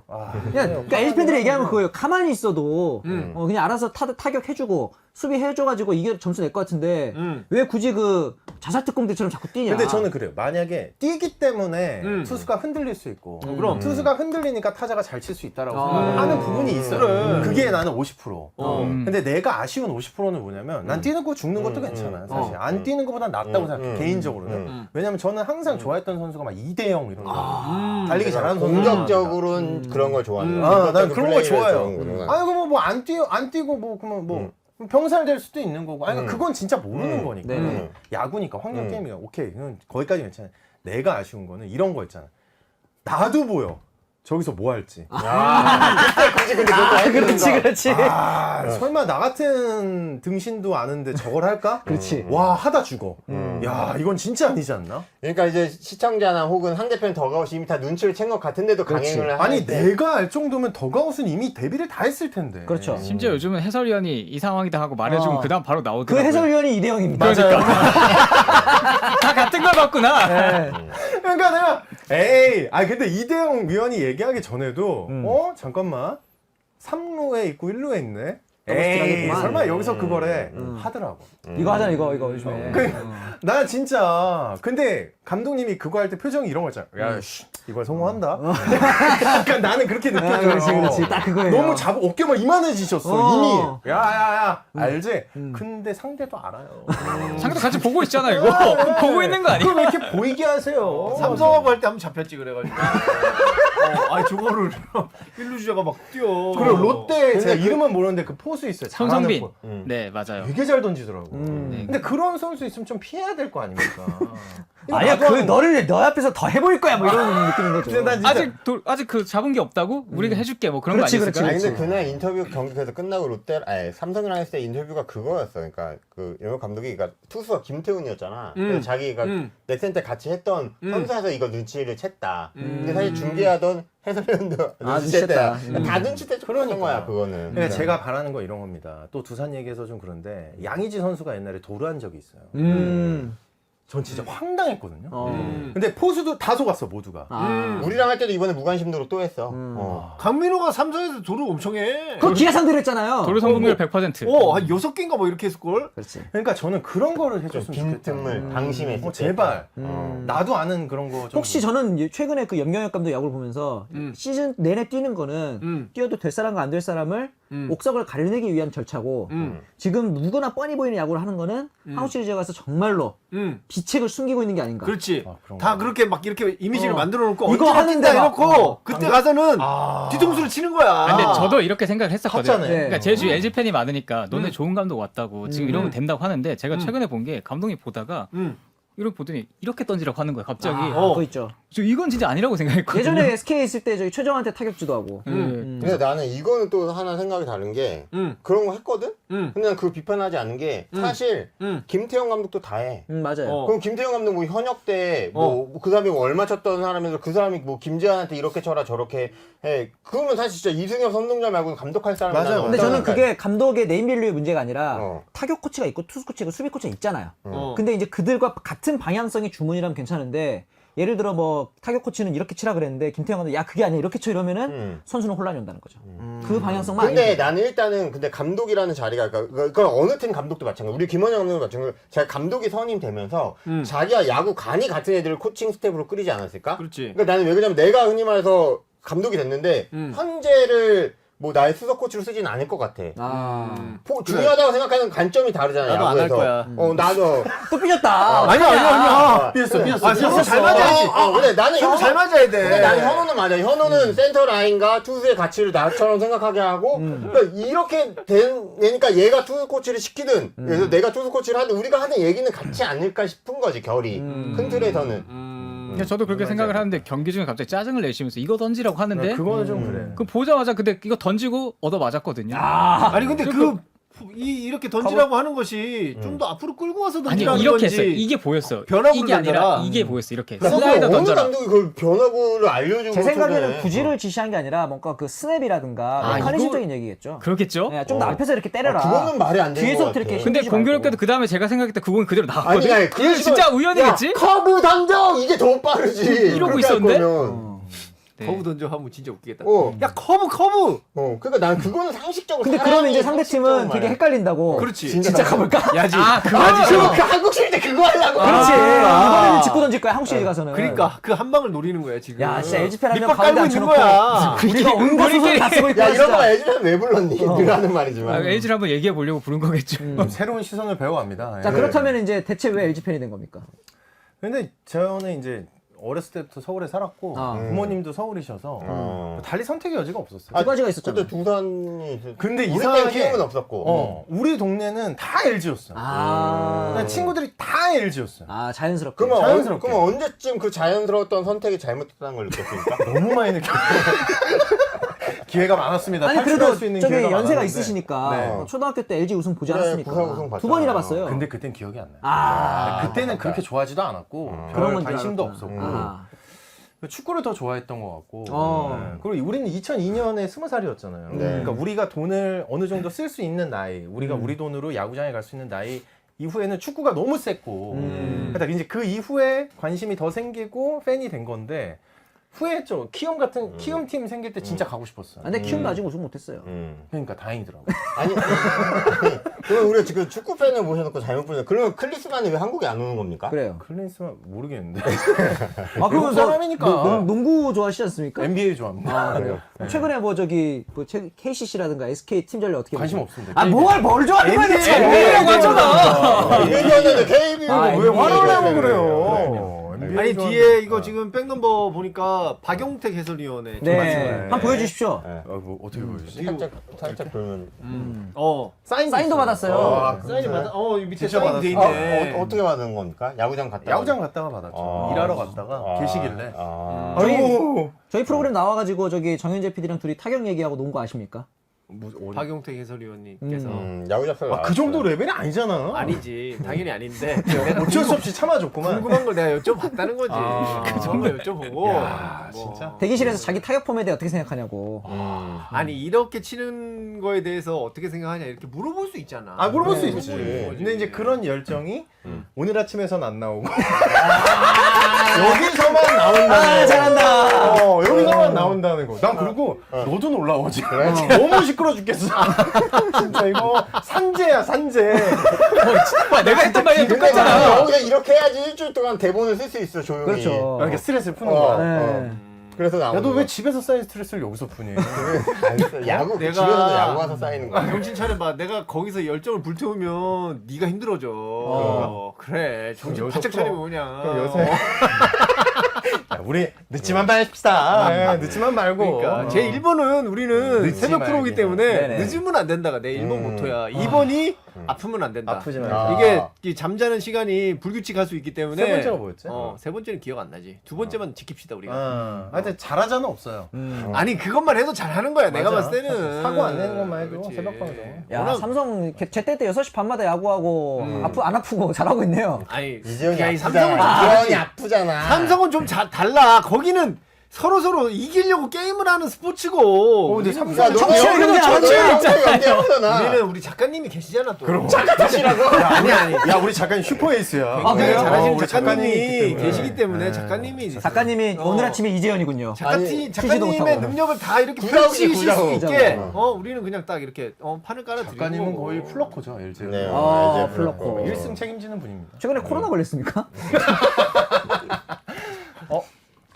그러니까 LG 팬들이 얘기하는 그거예요. 가만히 있어도 그냥 알아서 타격해주고 수비해줘가지고 이게 점수 낼 것 같은데 왜 굳이 그 자살 특공대처럼 자꾸 뛰냐?
근데 저는 그래요. 만약에 뛰기 때문에 투수가 흔들릴 수 있고,
그럼.
투수가 흔들리니까 타자가 잘 칠 수 있다라고 생각하는 부분이 있어요. 그게 나는 50%. 근데 내가 아쉬운 50%는 뭐냐면, 난 뛰는 거 죽는 것도 괜찮아요. 사실 안 뛰는 것보다 낫다고 생각해. 개인적으로는. 왜냐면 저는 항상 좋아했던 선수가 막 2대0 이런 거, 달리기 잘하는 선수.
공격적으로는 그런 걸 좋아해요.
난 그런 거 좋아해요.
좋아하는구나.
아니 그러면 뭐 안 뛰고 뭐 그러면 뭐. 병살 될 수도 있는 거고. 아니 그건 진짜 모르는 거니까.
네.
야구니까 환경 게임이야. 오케이. 그건 거기까지 괜찮아. 내가 아쉬운 거는 이런 거 있잖아. 나도 보여. 저기서 뭐 할지.
그렇지.
설마 나 같은 등신도 아는데 저걸 할까?
그렇지.
와 하다 죽어. 야 이건 진짜 아니지 않나?
그러니까 이제 시청자나 혹은 상대편 더가웃이 이미 다 눈치를 챈 것 같은데도 강행을 하는.
아니 내가 알 정도면 더가웃은 이미 데뷔를 다 했을 텐데.
그렇죠.
심지어 요즘은 해설위원이 이 상황이다 하고 말해주면 그다음 바로
그
나오더라고요.
해설위원이 이대형입니다.
맞아요. 다 같은 걸 봤구나.
네.
그러니까 내가 근데 이대영 위원이 얘기하기 전에도 잠깐만 3루에 있고 1루에 있네. 에이
하겠구만.
설마 여기서 그거래 하더라고.
이거 하잖아 이거 요즘에.
나 진짜 근데 감독님이 그거 할 때 표정이 이런 거잖아. 야, 씨, 이걸 성공한다. 약간 나는 그렇게 느껴져요.
그렇지. 딱 그거예요.
너무 어깨가 이만해지셨어
어.
이미. 야야야, 알지? 근데 상대도 알아요.
상대도 같이 보고 있잖아 이거. 보고 있는 거 아니야?
그걸 왜 이렇게 보이게 하세요?
삼성하고 할 때 한번 잡혔지 그래가지고. 아니 저거를 일루 주자가 막 뛰어.
그리고 롯데 제가 이름은 모르는데 그 포수 있어요. 잘하는
손성빈.
포.
네 맞아요.
되게 잘 던지더라고.
네.
근데 그런 선수 있으면 좀 피해야 될 거 아닙니까?
아니야 너 앞에서 더 해보일 거야 뭐 이런 느낌인 거죠.
근데 난 진짜
아직 그 잡은 게 없다고 우리가 해줄게 뭐 그런
그렇지,
거 아니었을까?
그렇지.
아니 근데 그날 인터뷰 경기에서 끝나고 삼성이랑 했을 때 인터뷰가 그거였어. 그러니까 그 영역 감독이 그러니까 투수가 김태훈이었잖아. 그래서 자기가 넥센 때 같이 했던 선수에서 이거 눈치를 챘다. 근데 사실 중계하던 해설위원도 눈치챘다. 다 눈치챘죠. 그런 거야 그거는.
그러니까 제가 바라는 거 이런 겁니다. 또 두산 얘기해서 좀 그런데 양의지 선수가 옛날에 도루한 적이 있어요. 전 진짜 황당했거든요. 근데 포수도 다 속았어 모두가.
우리랑 할 때도 이번에 무관심도로 또 했어.
강민호가 삼성에서 도루 엄청 해.
그거 기아 상대로 했잖아요.
도루 성공률 100%.
한 6개인가 뭐 이렇게 했을걸?
그렇지.
그러니까 저는 그런 거를 해줬으면 좋겠다.
빈틈을 방심했을 때.
제발. 나도 아는 그런 거. 좀
혹시 저는 최근에 그 염경엽 감독 야구를 보면서 시즌 내내 뛰는 거는 뛰어도 될 사람과 안 될 사람을 옥석을 가려내기 위한 절차고 지금 누구나 뻔히 보이는 야구를 하는 거는 한국 시리즈에 가서 정말로 비책을 숨기고 있는 게 아닌가.
그렇지.
그런
다
거.
그렇게 막 이렇게 이미지를 만들어 놓고
이거
언제
하는데
하는데
막,
해놓고 그때 가서는 뒤통수를 치는 거야.
근데 저도 이렇게 생각을 했었거든요.
탔잖아요.
그러니까 제 주위에 LG 팬이 많으니까 너네 좋은 감독 왔다고 지금 이러면 된다고 하는데 제가 최근에 본 게 감독님 보다가 이렇게 보더니 이렇게 던지라고 하는 거야 갑자기.
그거 있죠.
저 이건 진짜 아니라고 생각했거든요.
예전에 SK 있을 때 저기 최정한테 타격주도 하고.
근데 나는 이거는 또 하나 생각이 다른 게 그런 거 했거든? 근데 난 그거 비판하지 않는 게 사실 김태형 감독도 다 해.
맞아요.
그럼 김태형 감독 뭐 현역 때 뭐 그 사람이 뭐 얼마 쳤던 사람에서 그 사람이 뭐 김재환한테 이렇게 쳐라 저렇게 해. 그러면 사실 진짜 이승엽 선동자 말고는 감독할 사람이
맞아요.
나는
근데 저는
없다니까.
그게 감독의 네임밸류의 문제가 아니라 타격 코치가 있고 투수 코치가 있고 수비 코치가 있잖아요. 근데 이제 그들과 같은 방향성의 주문이라면 괜찮은데 예를 들어 뭐 타격 코치는 이렇게 치라 그랬는데 김태형 감독이 야 그게 아니야 이렇게 쳐 이러면은 선수는 혼란이 온다는 거죠. 그 방향성만
근데
아니면
나는 일단은 근데 감독이라는 자리가 그러니까 어느 팀 감독도 마찬가지. 우리 김원영 감독도 마찬가지. 제가 감독이 선임되면서 자기가 야구 간이 같은 애들을 코칭 스텝으로 끌이지 않았을까?
그렇지.
그러니까 나는 왜 그러냐면 내가 흔히 말해서 감독이 됐는데 현재를 뭐 나의 수석 코치로 쓰진 않을 것 같아. 중요하다고 생각하는 관점이 다르잖아.
나도 안할
야구에서.
거야.
나도.
또 삐졌다.
아니야.
삐졌어.
형 잘 맞아야지.
근데 나는
형 잘 맞아야 돼.
근데 나는 현우는 맞아. 현우는 센터 라인과 투수의 가치를 나처럼 생각하게 하고 그러니까 이렇게 되니까 얘가 투수 코치를 시키든 그래서 내가 투수 코치를 하든 우리가 하는 얘기는 같지 않을까 싶은 거지 결이 큰 틀에서는.
근데 저도 그렇게 생각을 하는데 경기 중에 갑자기 짜증을 내시면서 이거 던지라고 하는데
그거는 좀 그래.
그 보자마자 근데 이거 던지고 얻어 맞았거든요.
아니 근데 이렇게 던지라고 하는 것이 좀 더 앞으로 끌고 와서
아니
던지라는
이렇게
건지.
했어요. 이게 보였어.
변화구를
이게 아니라
던져라.
이게 보였어. 이렇게
어느
슬라이더 던져라.
감독이 그걸 변화구를 알려주고
제 생각에는
쳐내.
구질을 지시한 게 아니라 뭔가 그 스냅이라든가 메커니즘적인 얘기겠죠.
그렇겠죠?
네, 좀 더 앞에서 이렇게 때려라.
그거는 말이 안 되는 것
뒤에서부터
같아.
이렇게
근데
힘주지
공교롭게도
말고.
그 다음에 제가 생각했을 때 그건 그대로 나왔거든.
아니,
그게 진짜 우연이겠지?
야, 커브 던져 이게 더 빠르지.
이러고
그렇게 할
있었는데?
거면.
네.
커브 던져 하면 진짜 웃기겠다.
어.
야 커브.
그러니까 난 그거는 상식적으로.
근데 그러면 이제 상대 팀은 되게 헷갈린다고.
그렇지.
진짜 가볼까?
야지.
그 한국 시리즈 때 그거 하려고.
그렇지.
아.
이번에는 짚고 던질 거야 한국 시리즈 가서는.
그러니까 그 한 방을 노리는 거야 지금.
야, 진짜 LG 팬 한 명
밑밥
가운데
깔고 있는
앉혀놓고
거야.
우리가 온 것을 다 쓰고 있다.
야 이런 거 애들은 왜 불렀니? 늘 하는 말이지만.
LG를 한번 얘기해 보려고 부른 거겠죠.
새로운 시선을 배워갑니다.
자
예.
그렇다면 이제 대체 왜 LG 팬이 된 겁니까?
근데 저는 이제 어렸을 때부터 서울에 살았고 부모님도 서울이셔서 달리 선택의 여지가 없었어요.
두 가지가 있었잖아.
그때 두산이.
근데
우리
이상하게
때는 키움은 없었고.
우리 동네는 다 LG였어요. 친구들이 다 LG였어요.
자연스럽게.
그러면
자연스럽게.
그럼 언제쯤 그 자연스러웠던 선택이 잘못됐다는 걸 느꼈습니까?
너무 많이 느꼈어요. 기회가 많았습니다.
아니
탈출할
그래도
수 있는
저기
기회가
연세가
많았는데.
있으시니까
네.
초등학교 때 LG 우승 보지
그래,
않았습니까?
부산 우승 봤잖아.
두 번이나 봤어요.
근데 그땐 기억이 안 나요. 그때는 그렇게 좋아하지도 않았고
그런
별
건
관심도
줄 알았구나.
없었고 축구를 더 좋아했던 것 같고
어.
네. 그리고 우리는 2002년에 20살이었잖아요. 그러니까 우리가 돈을 어느 정도 쓸 수 있는 나이, 우리가 우리 돈으로 야구장에 갈 수 있는 나이 이후에는 축구가 너무 셌고 그러니까 이제 그 이후에 관심이 더 생기고 팬이 된 건데 후회했죠. 키움 같은 키움 팀 생길 때 진짜 가고 싶었어요.
근데 키움도 아직 우승 못했어요.
그러니까 다행이더라고.
아니, 그럼 우리가 지금 축구 팬을 모셔놓고 잘못 보냐? 그러면 클리스만이 왜 한국에 안 오는 겁니까?
그래요.
클린스만 모르겠는데.
아 그러면
사람이니까.
농구 좋아하시지 않습니까?
NBA 좋아합니다.
아 그래요. 최근에 뭐 저기 뭐 KCC라든가 SK 팀 전력 어떻게
관심
보세요?
없습니다.
아 뭘 좋아하는 거야 대체?
NBA라고 하잖아.
얘기하는데 KBO
아,
왜
화를
화를
내고
내고
그래요.
아니 뒤에 이거 지금 백넘버 보니까 박용택 해설위원의
네. 한번 보여주십시오.
뭐 어떻게 보여주지?
살짝 돌면.
사인도 받았어요.
사인이 받아. 밑에
진짜
사인 돼
받았어.
있네.
어떻게 받은 겁니까? 야구장 갔다.
야구장 갔다가 받았죠. 일하러 갔다가 계시길래.
저희 저희 프로그램 나와가지고 저기 정현재 PD랑 둘이 타격 얘기하고 논 거 아십니까?
박용택 해설위원님께서
야구 작가.
그 정도 레벨이 아니잖아.
아니지 당연히 아닌데 내가
어쩔 수 없이 참아줬구만.
궁금한 걸 내가 여쭤봤다는 거지. 그 정도 여쭤보고.
야, 진짜.
대기실에서 자기 타격 폼에 대해 어떻게 생각하냐고.
아니 이렇게 치는 거에 대해서 어떻게 생각하냐 이렇게 물어볼 수 있잖아.
물어볼 수
네,
있지.
그치.
근데 이제 그런 열정이 오늘 아침에선 안 나오고 여기서만 나온다는 거.
잘한다.
여기서만 나온다는 거. 난 그리고 너도 놀라워 지금. 너무 시끄러 죽겠어. 진짜 이거 산재야 산재.
내가 했던 말이랑
근데
똑같잖아.
나는 여기서 이렇게 해야지 일주일 동안 대본을 쓸 수 있어 조용히.
그렇죠.
이렇게 스트레스를 푸는 거야.
네.
그래서 나오는
야 너 왜
거야.
집에서 쌓인 스트레스를 여기서 푸니?
야구
내가-
집에서도 야구 가서 쌓이는 거야.
정신 차려봐. 내가 거기서 열정을 불태우면 네가 힘들어져. 그래. 정신
여기서
바짝
풀어.
차리고 그냥.
그럼 요새 야, 우리 늦지만 맙시다. 늦지만 말고.
그러니까 제 1번은 우리는
늦지
새벽
말기.
프로기 때문에
네네.
늦으면 안 된다가 내 1번 모토야. 2번이 아프면 안 된다.
아프지 말고.
아.
이게 이 잠자는 시간이 불규칙할 수 있기 때문에
세 번째가 뭐였지?
세 번째는 기억 안 나지. 두 번째만 지킵시다 우리가.
하여튼 잘하자는 없어요.
아니 그것만 해도 잘하는 거야. 내가
맞아.
봤을 때는.
사고 안 내는 것만 해도
그렇지.
새벽 방송.
야
워낙-
삼성 제때 때 6시 반마다 야구하고 안 아프고 잘하고 있네요.
아니
이재영이
야, 이
아프잖아.
삼성은 좀
이재영이
다르지.
아프잖아.
삼성은 좀 달라. 거기는 서로 이기려고 게임을 하는 스포츠고.
근데
우리는
삼성
청취율 경쟁 안 하죠.
연대하잖아.
우리는 우리 작가님이 계시잖아 또.
그럼.
아니.
야 우리 작가님 슈퍼 에이스야.
굉장히
그래요?
잘하시는
우리
작가님이
있기 때문에.
계시기 때문에 작가님이
작가님이 오늘 아침에 이재현이군요.
아니,
작가님의
못하고.
능력을 다 이렇게
구자욱이지,
펼치실 수
구자욱.
있게
구자욱.
우리는 그냥 딱 이렇게 판을 깔아드리고
작가님은 거의 플러코죠 LG.
네.
아,
이제
플러코.
1승 책임지는 분입니다.
최근에 코로나 걸렸습니까?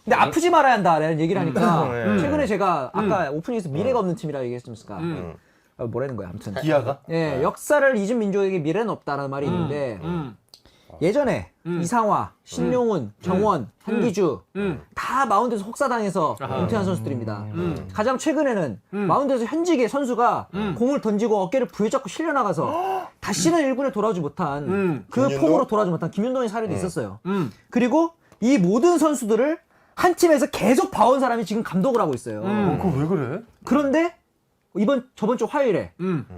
근데 아프지 말아야 한다라는 얘기를 하니까 최근에 제가 아까 오프닝에서 미래가 없는 팀이라 얘기했지 않습니까? 뭐라는 거야 아무튼.
기아가?
예, 역사를 잊은 민족에게 미래는 없다라는 말이 있는데 예전에 이상화, 신용훈, 정원, 한기주 다 마운드에서 혹사당해서 은퇴한 선수들입니다. 가장 최근에는 마운드에서 현직의 선수가 공을 던지고 어깨를 부여잡고 실려나가서 다시는 1군에 돌아오지 못한 그
김윤동?
폭으로 돌아오지 못한 김윤동의 사례도 있었어요. 그리고 이 모든 선수들을 한 팀에서 계속 봐온 사람이 지금 감독을 하고 있어요.
그거 왜 그래?
그런데 저번 주 화요일에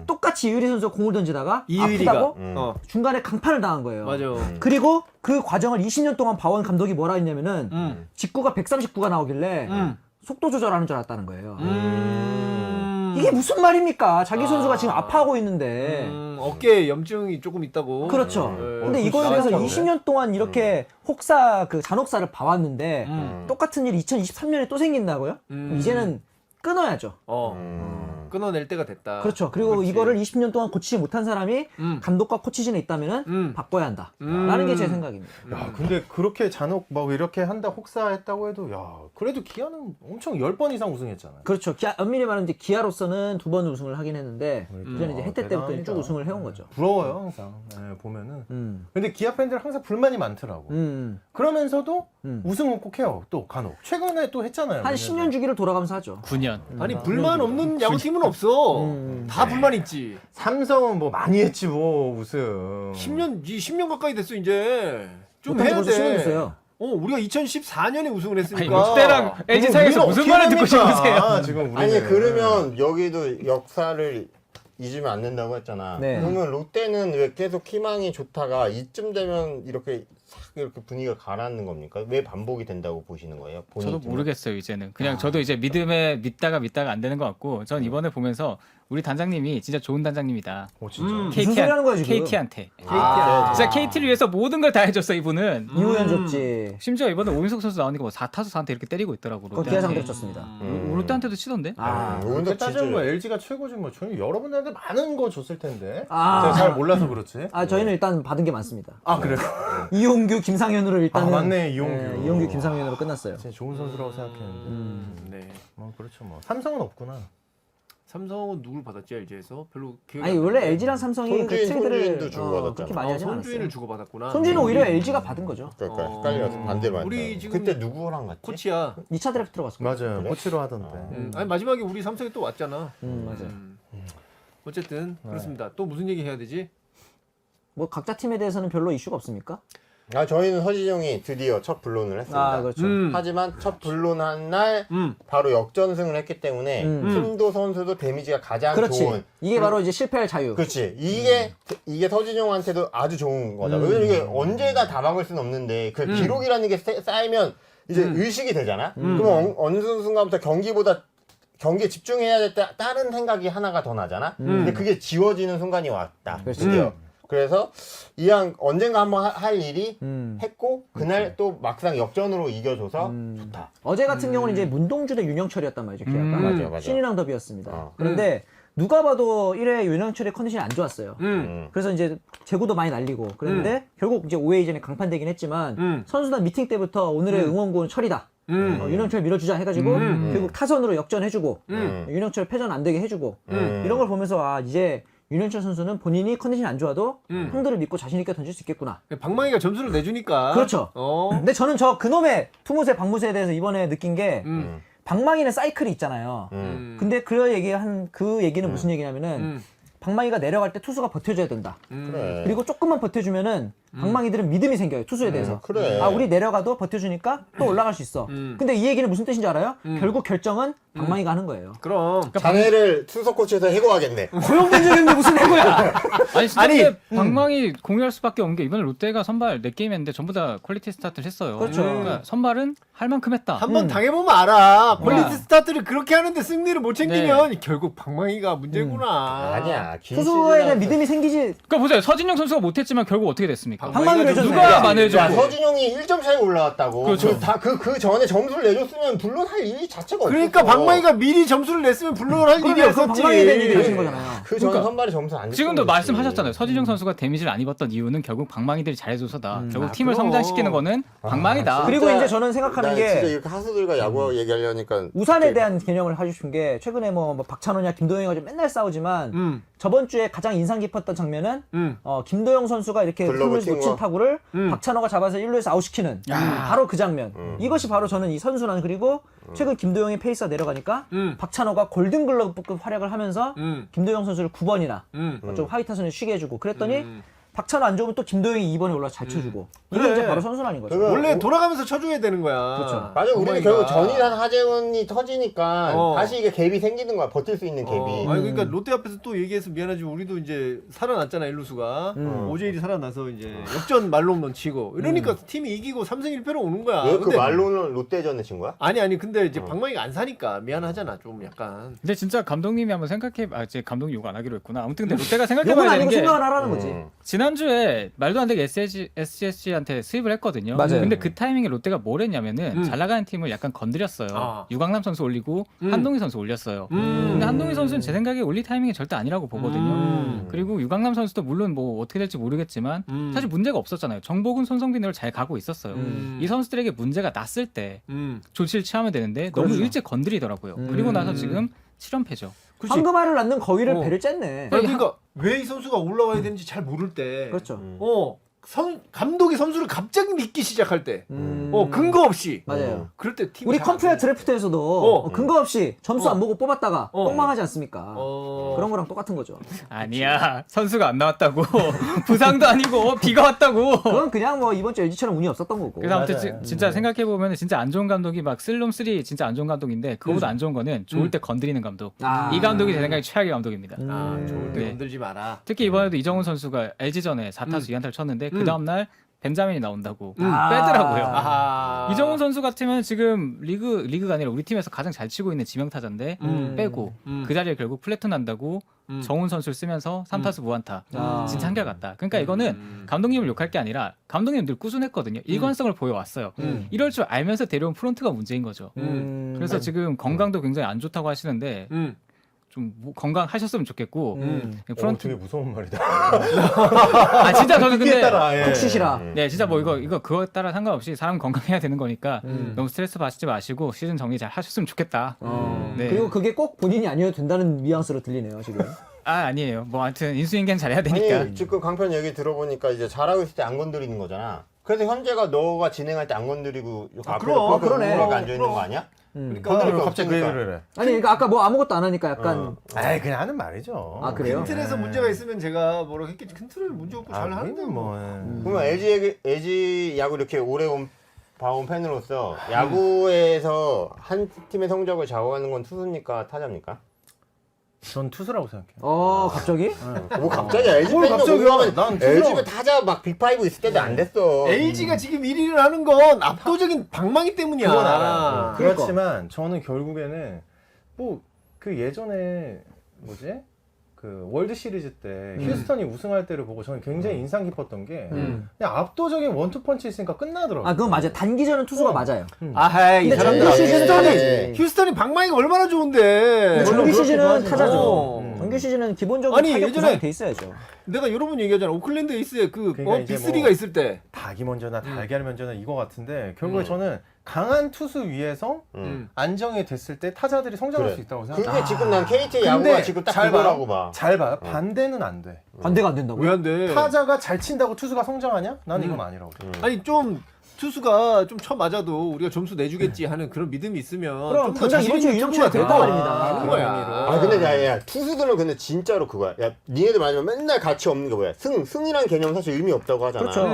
똑같이 이유리 선수가 공을 던지다가
이유리가.
아프다고 중간에 강판을 당한 거예요.
맞아.
그리고 그 과정을 20년 동안 봐온 감독이 뭐라 했냐면은 직구가 139가 나오길래 속도 조절하는 줄 알았다는 거예요. 이게 무슨 말입니까? 자기 선수가 지금 아파하고 있는데.
어깨에 염증이 조금 있다고.
그렇죠. 근데
그거
이거에 대해서
심각한데?
20년 동안 이렇게 잔혹사를 봐왔는데 똑같은 일이 2023년에 또 생긴다고요? 그럼 이제는 끊어야죠.
끊어낼 때가 됐다.
그렇죠. 그리고
그렇지.
이거를 20년 동안 고치지 못한 사람이 감독과 코치진에 있다면은 바꿔야 한다. 라는 게 제 생각입니다.
야 근데 그렇게 잔혹 막 이렇게 한다 혹사했다고 해도 야 그래도 기아는 엄청 10번 이상 우승했잖아요.
그렇죠. 엄밀히 말하면 이제 기아로서는 2번 우승을 하긴 했는데 그전에 이제 혜태 때부터
대단합니다.
쭉 우승을 해온 거죠.
부러워요 항상 보면은. 근데 기아 팬들 항상 불만이 많더라고. 그러면서도 우승은 꼭 해요. 또 간혹 최근에 또 했잖아요.
한
몇
10년 주기를 돌아가면서 하죠.
9년.
아니 불만 없는 야구팀은 없어. 다 불만 있지.
삼성은 뭐 많이 했지 뭐 우승.
10년 가까이 됐어 이제. 좀
못한 지
해야
벌써
돼.
10년 됐어요.
우리가 2014년에 우승을
아니
했으니까.
롯데랑 LG 사이에서 무슨 말을 듣고 싶으세요?
지금 우리는.
아니 그러면 여기도 역사를 잊으면 안 된다고 했잖아.
네.
그러면 롯데는 왜 계속 희망이 좋다가 이쯤 되면 이렇게 싹 이렇게 분위기가 가라앉는 겁니까? 왜 반복이 된다고 보시는 거예요? 본인
저도
팀은?
모르겠어요 이제는. 그냥 저도 이제 믿다가 안 되는 것 같고 전 이번에 보면서 우리 단장님이 진짜 좋은 단장님이다.
진짜.
무슨 소리 하는 거야, 지금?
KT한테.
아.
진짜 KT를 위해서 모든 걸 다 해줬어 이분은.
이호연 줬지.
심지어 이번에 오윤석 선수 나오니까 뭐 4타수 4한테 이렇게 때리고 있더라고.
그거 기아 상대로 쳤습니다.
롯데한테도 치던데.
그렇게 따지면 뭐 LG가 최고지 뭐. 저는 여러분들한테 많은 거 줬을 텐데.
아.
제가 잘 몰라서 그렇지.
저희는 일단 받은 게 많습니다.
아 그래요?
이용규, 김상현으로 일단은
맞네, 이용규.
이용규, 김상현으로 끝났어요.
진짜 좋은 선수라고 생각했는데.
네.
그렇죠 뭐. 삼성은 없구나.
삼성은 누굴 받았지 LG에서? 별로 기억이
아니
안
원래
나는데.
LG랑 삼성이 그
손주인,
트레이드를
손주인도 주고받았잖아.
그렇게 많이 하지
손주인을
않았어요.
주고받았구나.
손주는 오히려 LG가 받은 거죠.
그러니까 헷갈려서 반대로
우리
했다.
지금
그때 누구랑 갔지?
코치야.
2차 드래프트로 갔을 거예요.
맞아요.
그래?
코치로 하던데.
아니 마지막에 우리 삼성이 또 왔잖아.
맞아요.
어쨌든 그렇습니다. 또 무슨 얘기 해야 되지?
뭐 각자 팀에 대해서는 별로 이슈가 없습니까?
저희는 서진영이 드디어 첫 불론을 했습니다.
그렇죠.
하지만 첫 불론한 날 바로 역전승을 했기 때문에 팀도 선수도 데미지가 가장
그렇지.
좋은.
이게 바로 이제 실패할 자유.
그렇지. 이게 서진영한테도 아주 좋은 거다. 왜냐면 이게 언제나 다 막을 수는 없는데 그 기록이라는 게 쌓이면 이제 의식이 되잖아. 그러면 어느 순간부터 경기에 집중해야 될 때 다른 생각이 하나가 더 나잖아. 근데 그게 지워지는 순간이 왔다. 드디어. 그래서 이왕 언젠가 한번 할 일이 했고 그날 또 막상 역전으로 이겨줘서 좋다.
어제 같은 경우는 이제 문동주 대 윤영철이었단 말이죠. 기아가.
맞아.
신인왕 더비였습니다. 그런데 누가 봐도 1회 윤영철의 컨디션이 안 좋았어요. 그래서 이제 제구도 많이 날리고 그랬는데 결국 이제 5회 이전에 강판되긴 했지만 선수단 미팅 때부터 오늘의 응원구는 철이다. 윤영철 밀어주자 해가지고 결국 타선으로 역전해주고 윤영철 패전 안 되게 해주고 이런 걸 보면서 이제 윤현철 선수는 본인이 컨디션이 안 좋아도 형들을 믿고 자신 있게 던질 수 있겠구나.
방망이가 점수를 내주니까.
그렇죠. 근데 저는 그놈의 투무새 박무새에 대해서 이번에 느낀 게 방망이는 사이클이 있잖아요. 근데 그 얘기는 무슨 얘기냐면은 방망이가 내려갈 때 투수가 버텨줘야 된다.
그래.
그리고 조금만 버텨주면은 방망이들은 믿음이 생겨요. 투수에 대해서.
그래.
우리 내려가도 버텨주니까 또 올라갈 수 있어. 근데 이 얘기는 무슨 뜻인지 알아요? 결국 결정은 방망이가 하는 거예요.
그럼.
장애를 투석 코치에서 해고하겠네.
고용분쟁인데 무슨 해고야?
아니 진짜 근데 방망이 공유할 수밖에 없는 게 이번에 롯데가 선발 4게임 했는데 전부 다 퀄리티 스타트를 했어요.
그렇죠.
그러니까 선발은 할 만큼 했다.
한 번 당해보면 알아. 퀄리티 스타트를 그렇게 하는데 승리를 못 챙기면 결국 방망이가 문제구나.
아니야.
투수에 대한 믿음이 생기지.
그러니까 보세요. 서진영 선수가 못했지만 결국 어떻게 됐습니까?
방망이를 해줬네.
누가 만회해줬고.
서진영이 1점 차이가 올라왔다고.
그렇죠.
그 전에 점수를 내줬으면 물론 할 일이 자체가 없었어.
그러니까 방망이가 미리 점수를 냈으면 불러올 할 일이 없었지.
방망이에 대한 얘기를 하시는 거잖아요.
그 전에 선발이 점수 안
지금도
줬던 거지.
말씀하셨잖아요. 서진영 선수가 데미지를 안 입었던 이유는 결국 방망이들이 잘해줘서다. 결국 팀을
그럼.
성장시키는 거는 방망이다.
그리고 이제 저는 생각하는
나
게
진짜 이렇게 하수들과 야구 얘기하려니까
우산에 대한 개념을 해주신 게 최근에 뭐 박찬호냐 김도영이가 좀 맨날 싸우지만 저번 주에 가장 인상 깊었던 장면은 김도영 선수가 이렇게
글러브
틈을
튄
놓친
거.
타구를 박찬호가 잡아서 1루에서 아웃시키는 바로 그 장면. 이것이 바로 저는 이 선순환 그리고 최근 김도영이 페이스가 내려가니까 박찬호가 골든글러브급 활약을 하면서 김도영 선수를 9번이나 좀 하이타선에 쉬게 해주고 그랬더니 박찬호 안 좋으면 또 김도영이 2번에 올라서 잘 쳐주고 이게
그래.
이제 바로 선순환인 거죠.
원래 돌아가면서 쳐줘야 되는 거야.
그렇죠.
맞아. 우리는
방망이가.
결국 전이란 하재원이 터지니까
어.
다시 이게 갭이 생기는 거야. 버틸 수 있는 갭이.
아니 그러니까 롯데 앞에서 또 얘기해서 미안하지 우리도 이제 살아났잖아 일루수가 오재일이 살아나서 이제 역전 말홈런 치고 이러니까 팀이 이기고 3승 1패로 오는 거야.
왜 그
근데
말로는 롯데전에 친 거야?
아니 근데 이제 방망이가 안 사니까 미안하잖아 좀 약간.
근데 진짜 감독님이 한번 이제 감독님 욕 안 하기로 했구나. 아무튼 근데 롯데가
요건
생각해봐야 되는
아니고
게
생각을 하라는 거지.
지난주에 말도 안 되게 SSG한테 수입을 했거든요.
맞아요.
근데 그 타이밍에 롯데가 뭘 했냐면은 잘 나가는 팀을 약간 건드렸어요.
아.
유강남 선수 올리고 한동희 선수 올렸어요. 근데 한동희 선수는 제 생각에 올릴 타이밍이 절대 아니라고 보거든요. 그리고 유강남 선수도 물론 뭐 어떻게 될지 모르겠지만 사실 문제가 없었잖아요. 정복은 손성빈으로 잘 가고 있었어요. 이 선수들에게 문제가 났을 때 조치를 취하면 되는데 너무
그렇죠.
일찍 건드리더라고요. 그리고 나서 지금 7연패죠.
그렇지.
황금알을 낳는 거위를 배를 쬐네.
아니, 그러니까 왜 이 선수가 올라와야 되는지 잘 모를 때.
그렇죠.
감독이 선수를 갑자기 믿기 시작할 때. 근거 없이.
맞아요.
그럴 때 팀이
우리
잘 안
컴퓨터
돼.
드래프트에서도 근거 없이 점수 안 보고 뽑았다가 뻥망하지 않습니까?
어.
그런 거랑 똑같은 거죠.
아니야. 선수가 안 나왔다고. 부상도 아니고 비가 왔다고.
그건 그냥 뭐 이번 주 LG처럼 운이 없었던 거고.
그래서 아무튼 진짜 생각해보면 진짜 안 좋은 감독이 막 슬롬3 진짜 안 좋은 감독인데 그거보다 안 좋은 거는 좋을 때 건드리는 감독. 이 감독이 제 생각에 최악의 감독입니다.
좋을 때
네.
건들지 마라.
특히 이번에도 이정훈 선수가 LG전에 4타수 2안타를 쳤는데 그 다음날 벤자민이 나온다고 빼더라고요.
아하.
이정훈 선수 같으면 지금 리그가 아니라 우리 팀에서 가장 잘 치고 있는 지명타자인데 빼고 그 자리에 결국 플래툰 한다고 정훈 선수를 쓰면서 3타수 무안타. 진짜 한결같다. 그러니까 이거는 감독님을 욕할 게 아니라 감독님 늘 꾸준했거든요. 일관성을 보여왔어요. 이럴 줄 알면서 데려온 프론트가 문제인 거죠. 그래서 지금 건강도 굉장히 안 좋다고 하시는데 좀 건강하셨으면 좋겠고
되게 무서운 말이다.
아 진짜 저는 근데
따라,
푹 쉬시라.
네 진짜 뭐 이거 그거에 따라 상관없이 사람 건강해야 되는 거니까 너무 스트레스 받지 마시고 시즌 정리 잘 하셨으면 좋겠다. 네.
그리고 그게 꼭 본인이 아니어도 된다는 뉘앙스로 들리네요 지금.
아니에요. 뭐 아무튼 인수인계는 잘해야 되니까.
아니 지금 강편 얘기 들어보니까 이제 잘하고 있을 때 안 건드리는 거잖아. 그래서 현재가 너가 진행할 때 안 건드리고
그럼, 그러네.
앉아 있는 거 아니야?
그러니까
왜 갑자기 그 얘기를 해?
아니 그러니까 아까 뭐 아무것도 안 하니까 약간
아이 그냥 하는 말이죠.
아 그래요?
큰 틀에서 문제가 있으면 제가 뭐라고 했겠지. 큰 틀에 문제 없고 잘 하는데
우리는
뭐.
그러면 LG 야구 이렇게 오래 봐온 팬으로서 야구에서 한 팀의 성적을 좌우하는 건 투수입니까 타자입니까?
전 투수라고 생각해요.
갑자기?
뭐 갑자기 LG
뭘
팬도
갑자기야?
궁금하면
난 투수라고-
LG가 타자 막 빅5 있을 때도 안 됐어.
LG가 지금 1위를 하는 건 압도적인 방망이 때문이야.
그건 알아요.
그렇지만 저는 결국에는 뭐 그 예전에 뭐지? 그 월드 시리즈 때 휴스턴이 우승할 때를 보고 저는 굉장히 인상 깊었던 게 그냥 압도적인 원투 펀치 있으니까 끝나더라고요.
아 그건 맞아요. 단기전은 투수가 맞아요.
아하 이
근데
사람들
정규 시즌은
네.
휴스턴이 방망이가 얼마나 좋은데.
정규 시즌은
그렇게
타자죠.
좋아하지.
정규 시즌은 기본적으로
아니,
타격
예전에-
구성이 돼 있어야죠.
내가 여러 번 얘기하잖아. 오클랜드 에이스의 그
그러니까 이제
빅3가
뭐-
있을 때.
닭이 먼저나 달걀이 먼저나 이거 같은데 결국에 저는 강한 투수 위에서 안정이 됐을 때 타자들이 성장할
그래.
수 있다고 생각해요.
그게 지금 난 KT 야구가 지금 딱 그거라고 봐.
잘 봐. 반대는 안 돼.
반대가 안 된다고.
왜 안 돼?
타자가 잘 친다고 투수가 성장하냐? 난 이건 아니라고.
아니 좀 투수가 좀 쳐 맞아도 우리가 점수 내주겠지 하는 그런 믿음이 있으면
그럼
좀더
당장
자신
이번 주
있는
이적
투수가
시간 됐단 말입니다.
하는 거야.
아 근데 야 투수들은 근데 진짜로 그거야. 야 니네들 말하면 맨날 가치 없는 게 뭐야? 승이란 개념 사실 의미 없다고 하잖아.
그렇죠.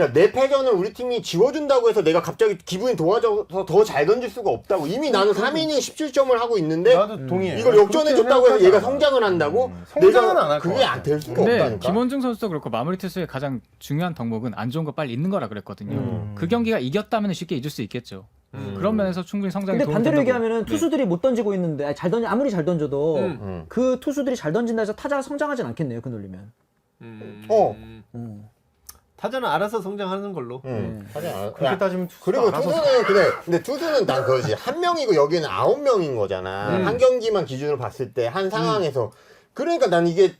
야 내 패전을 우리 팀이 지워준다고 해서 내가 갑자기 기분이 좋아져서 더 잘 던질 수가 없다고. 이미 나는 3이닝 17점을 하고 있는데
나도 동의해.
이걸 역전해줬다고 해서 얘가 성장을 한다고?
성장은
내가
안할것
그게
같아.
안 될 수가
근데
없다니까.
김원중 선수도 그렇고 마무리 투수의 가장 중요한 덕목은 안 좋은 거 빨리 잊는 거라 그랬거든요. 그 경기가 이겼다면 쉽게 잊을 수 있겠죠. 그런 면에서 충분히 성장이
근데
도움이
반대로
된다고.
얘기하면은 투수들이 못 던지고 있는데 아무리 잘 던져도
음.
그 투수들이 잘 던진다 해서 타자가 성장하진 않겠네요. 그 논리면.
타자는 알아서 성장하는 걸로.
하자.
그렇게 따지면 투수가
그리고
알아서
투수는 근데 투수는 난 그거지. 한 명이고 여기는 9명인 거잖아. 한 경기만 기준으로 봤을 때 한 상황에서. 그러니까 난 이게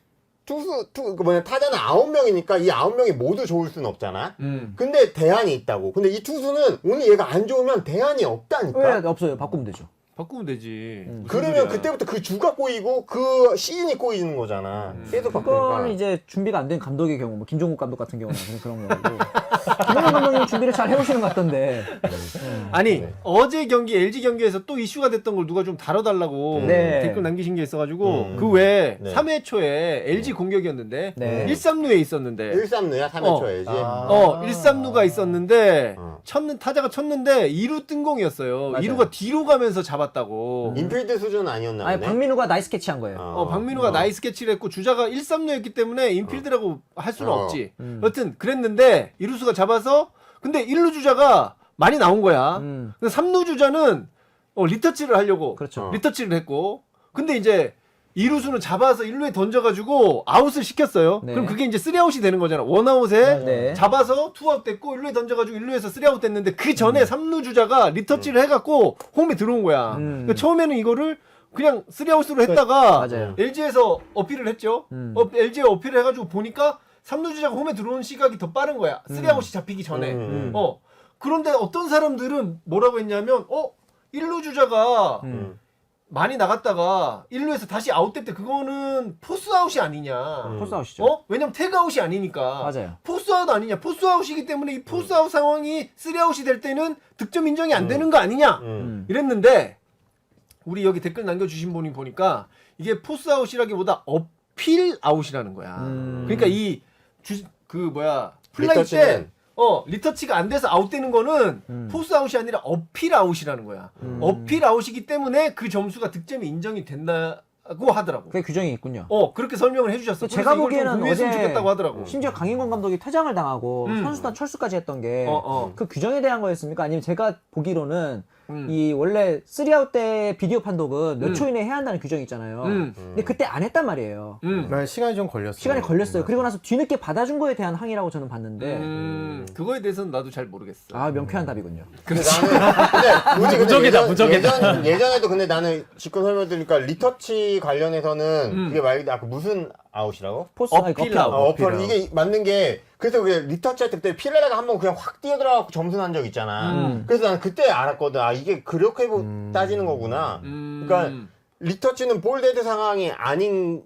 타자는 9명이니까 이 9명이 모두 좋을 수는 없잖아. 근데 대안이 있다고. 근데 이 투수는 오늘 얘가 안 좋으면 대안이 없다니까.
왜 없어요? 바꾸면 되죠.
바꾸면 되지. 무슨
그러면
소리야.
그때부터 그 주가 꼬이고 그 시즌이 꼬이는 거잖아. 계속
그거는
바꾸니까.
이제 준비가 안 된 감독의 경우, 뭐 김종국 감독 같은 경우는 그런 거고. 김종국 감독님 준비를 잘 해오시는 것 같던데.
아니 어제 경기 LG 경기에서 또 이슈가 됐던 걸 누가 좀 다뤄달라고
네.
댓글 남기신 게 있어가지고 그 외에
네.
3회 초에 LG 공격이었는데
네.
1-3루에 있었는데
1-3루야? 3회 초에지.
1-3루가 있었는데
어.
타자가 쳤는데 2루 뜬공이었어요.
맞아요.
2루가 뒤로 가면서 잡았다고.
인필드 수준은 아니었나
아니
보네.
박민우가 나이스 캐치한 거예요.
박민우가 나이스 캐치를 했고 주자가 1-3루였기 때문에 인필드라고 할 수는
어.
없지. 여튼 그랬는데 2루수가 잡아서 근데 1루 주자가 많이 나온 거야. 근데 3루 주자는 리터치를 하려고
그렇죠.
리터치를 했고 근데 이제 2루수는 잡아서 1루에 던져가지고 아웃을 시켰어요.
네.
그럼 그게 이제 3아웃이 되는 거잖아. 원아웃에
네.
잡아서 투아웃 됐고 1루에 던져가지고 1루에서 3아웃 됐는데 그 전에 3루 주자가 리터치를 해갖고 홈에 들어온 거야. 그러니까 처음에는 이거를 그냥 3아웃으로 했다가
맞아요.
LG에서 어필을 했죠. LG에 어필을 해가지고 보니까 3루 주자가 홈에 들어오는 시각이 더 빠른 거야. 3아웃이 잡히기 전에. 그런데 어떤 사람들은 뭐라고 했냐면 1루 주자가 많이 나갔다가 1루에서 다시 아웃될 때 그거는 포스아웃이 아니냐.
포스아웃이죠.
왜냐면 태그아웃이 아니니까.
맞아요.
포스아웃 아니냐. 포스아웃이기 때문에 이 포스아웃 상황이 3아웃이 될 때는 득점 인정이 안 되는 거 아니냐. 이랬는데 우리 여기 댓글 남겨주신 분이 보니까 이게 포스아웃이라기보다 어필 아웃이라는 거야. 그러니까 이 플라이 때 리터치가 안 돼서 아웃되는 거는 포스 아웃이 아니라 어필 아웃이라는 거야. 어필 아웃이기 때문에 그 점수가 득점이 인정이 된다. 하더라고.
그게 규정이 있군요.
그렇게 설명을 해주셨어.
제가 보기에는
어제
어제
좋겠다고 하더라고.
심지어 강인권 감독이 퇴장을 당하고 선수단 철수까지 했던 게 그 규정에 대한 거였습니까? 아니면 제가 보기로는 이 원래 3아웃 때 비디오 판독은 몇 초 이내에 해야 한다는 규정이 있잖아요. 근데 그때 안 했단 말이에요.
시간이 좀 걸렸어요.
시간이 걸렸어요. 그리고 나서 뒤늦게 받아준 거에 대한 항의라고 저는 봤는데
그거에 대해서는 나도 잘 모르겠어.
아 명쾌한 답이군요.
근데 나는
무적이다, 무적이다.
예전에도 근데 나는 직권 설명드리니까 리터치 관련해서는 그게 말 아까 무슨 아웃이라고?
포스
어필아웃.
어필 이게 맞는 게 그래서 그게 리터치 할 때 그때 피렐라가 한번 그냥 확 뛰어들어가고 점수 난 적 있잖아. 그래서 나는 그때 알았거든. 아 이게 그렇게 따지는 거구나. 그러니까 리터치는 볼데드 상황이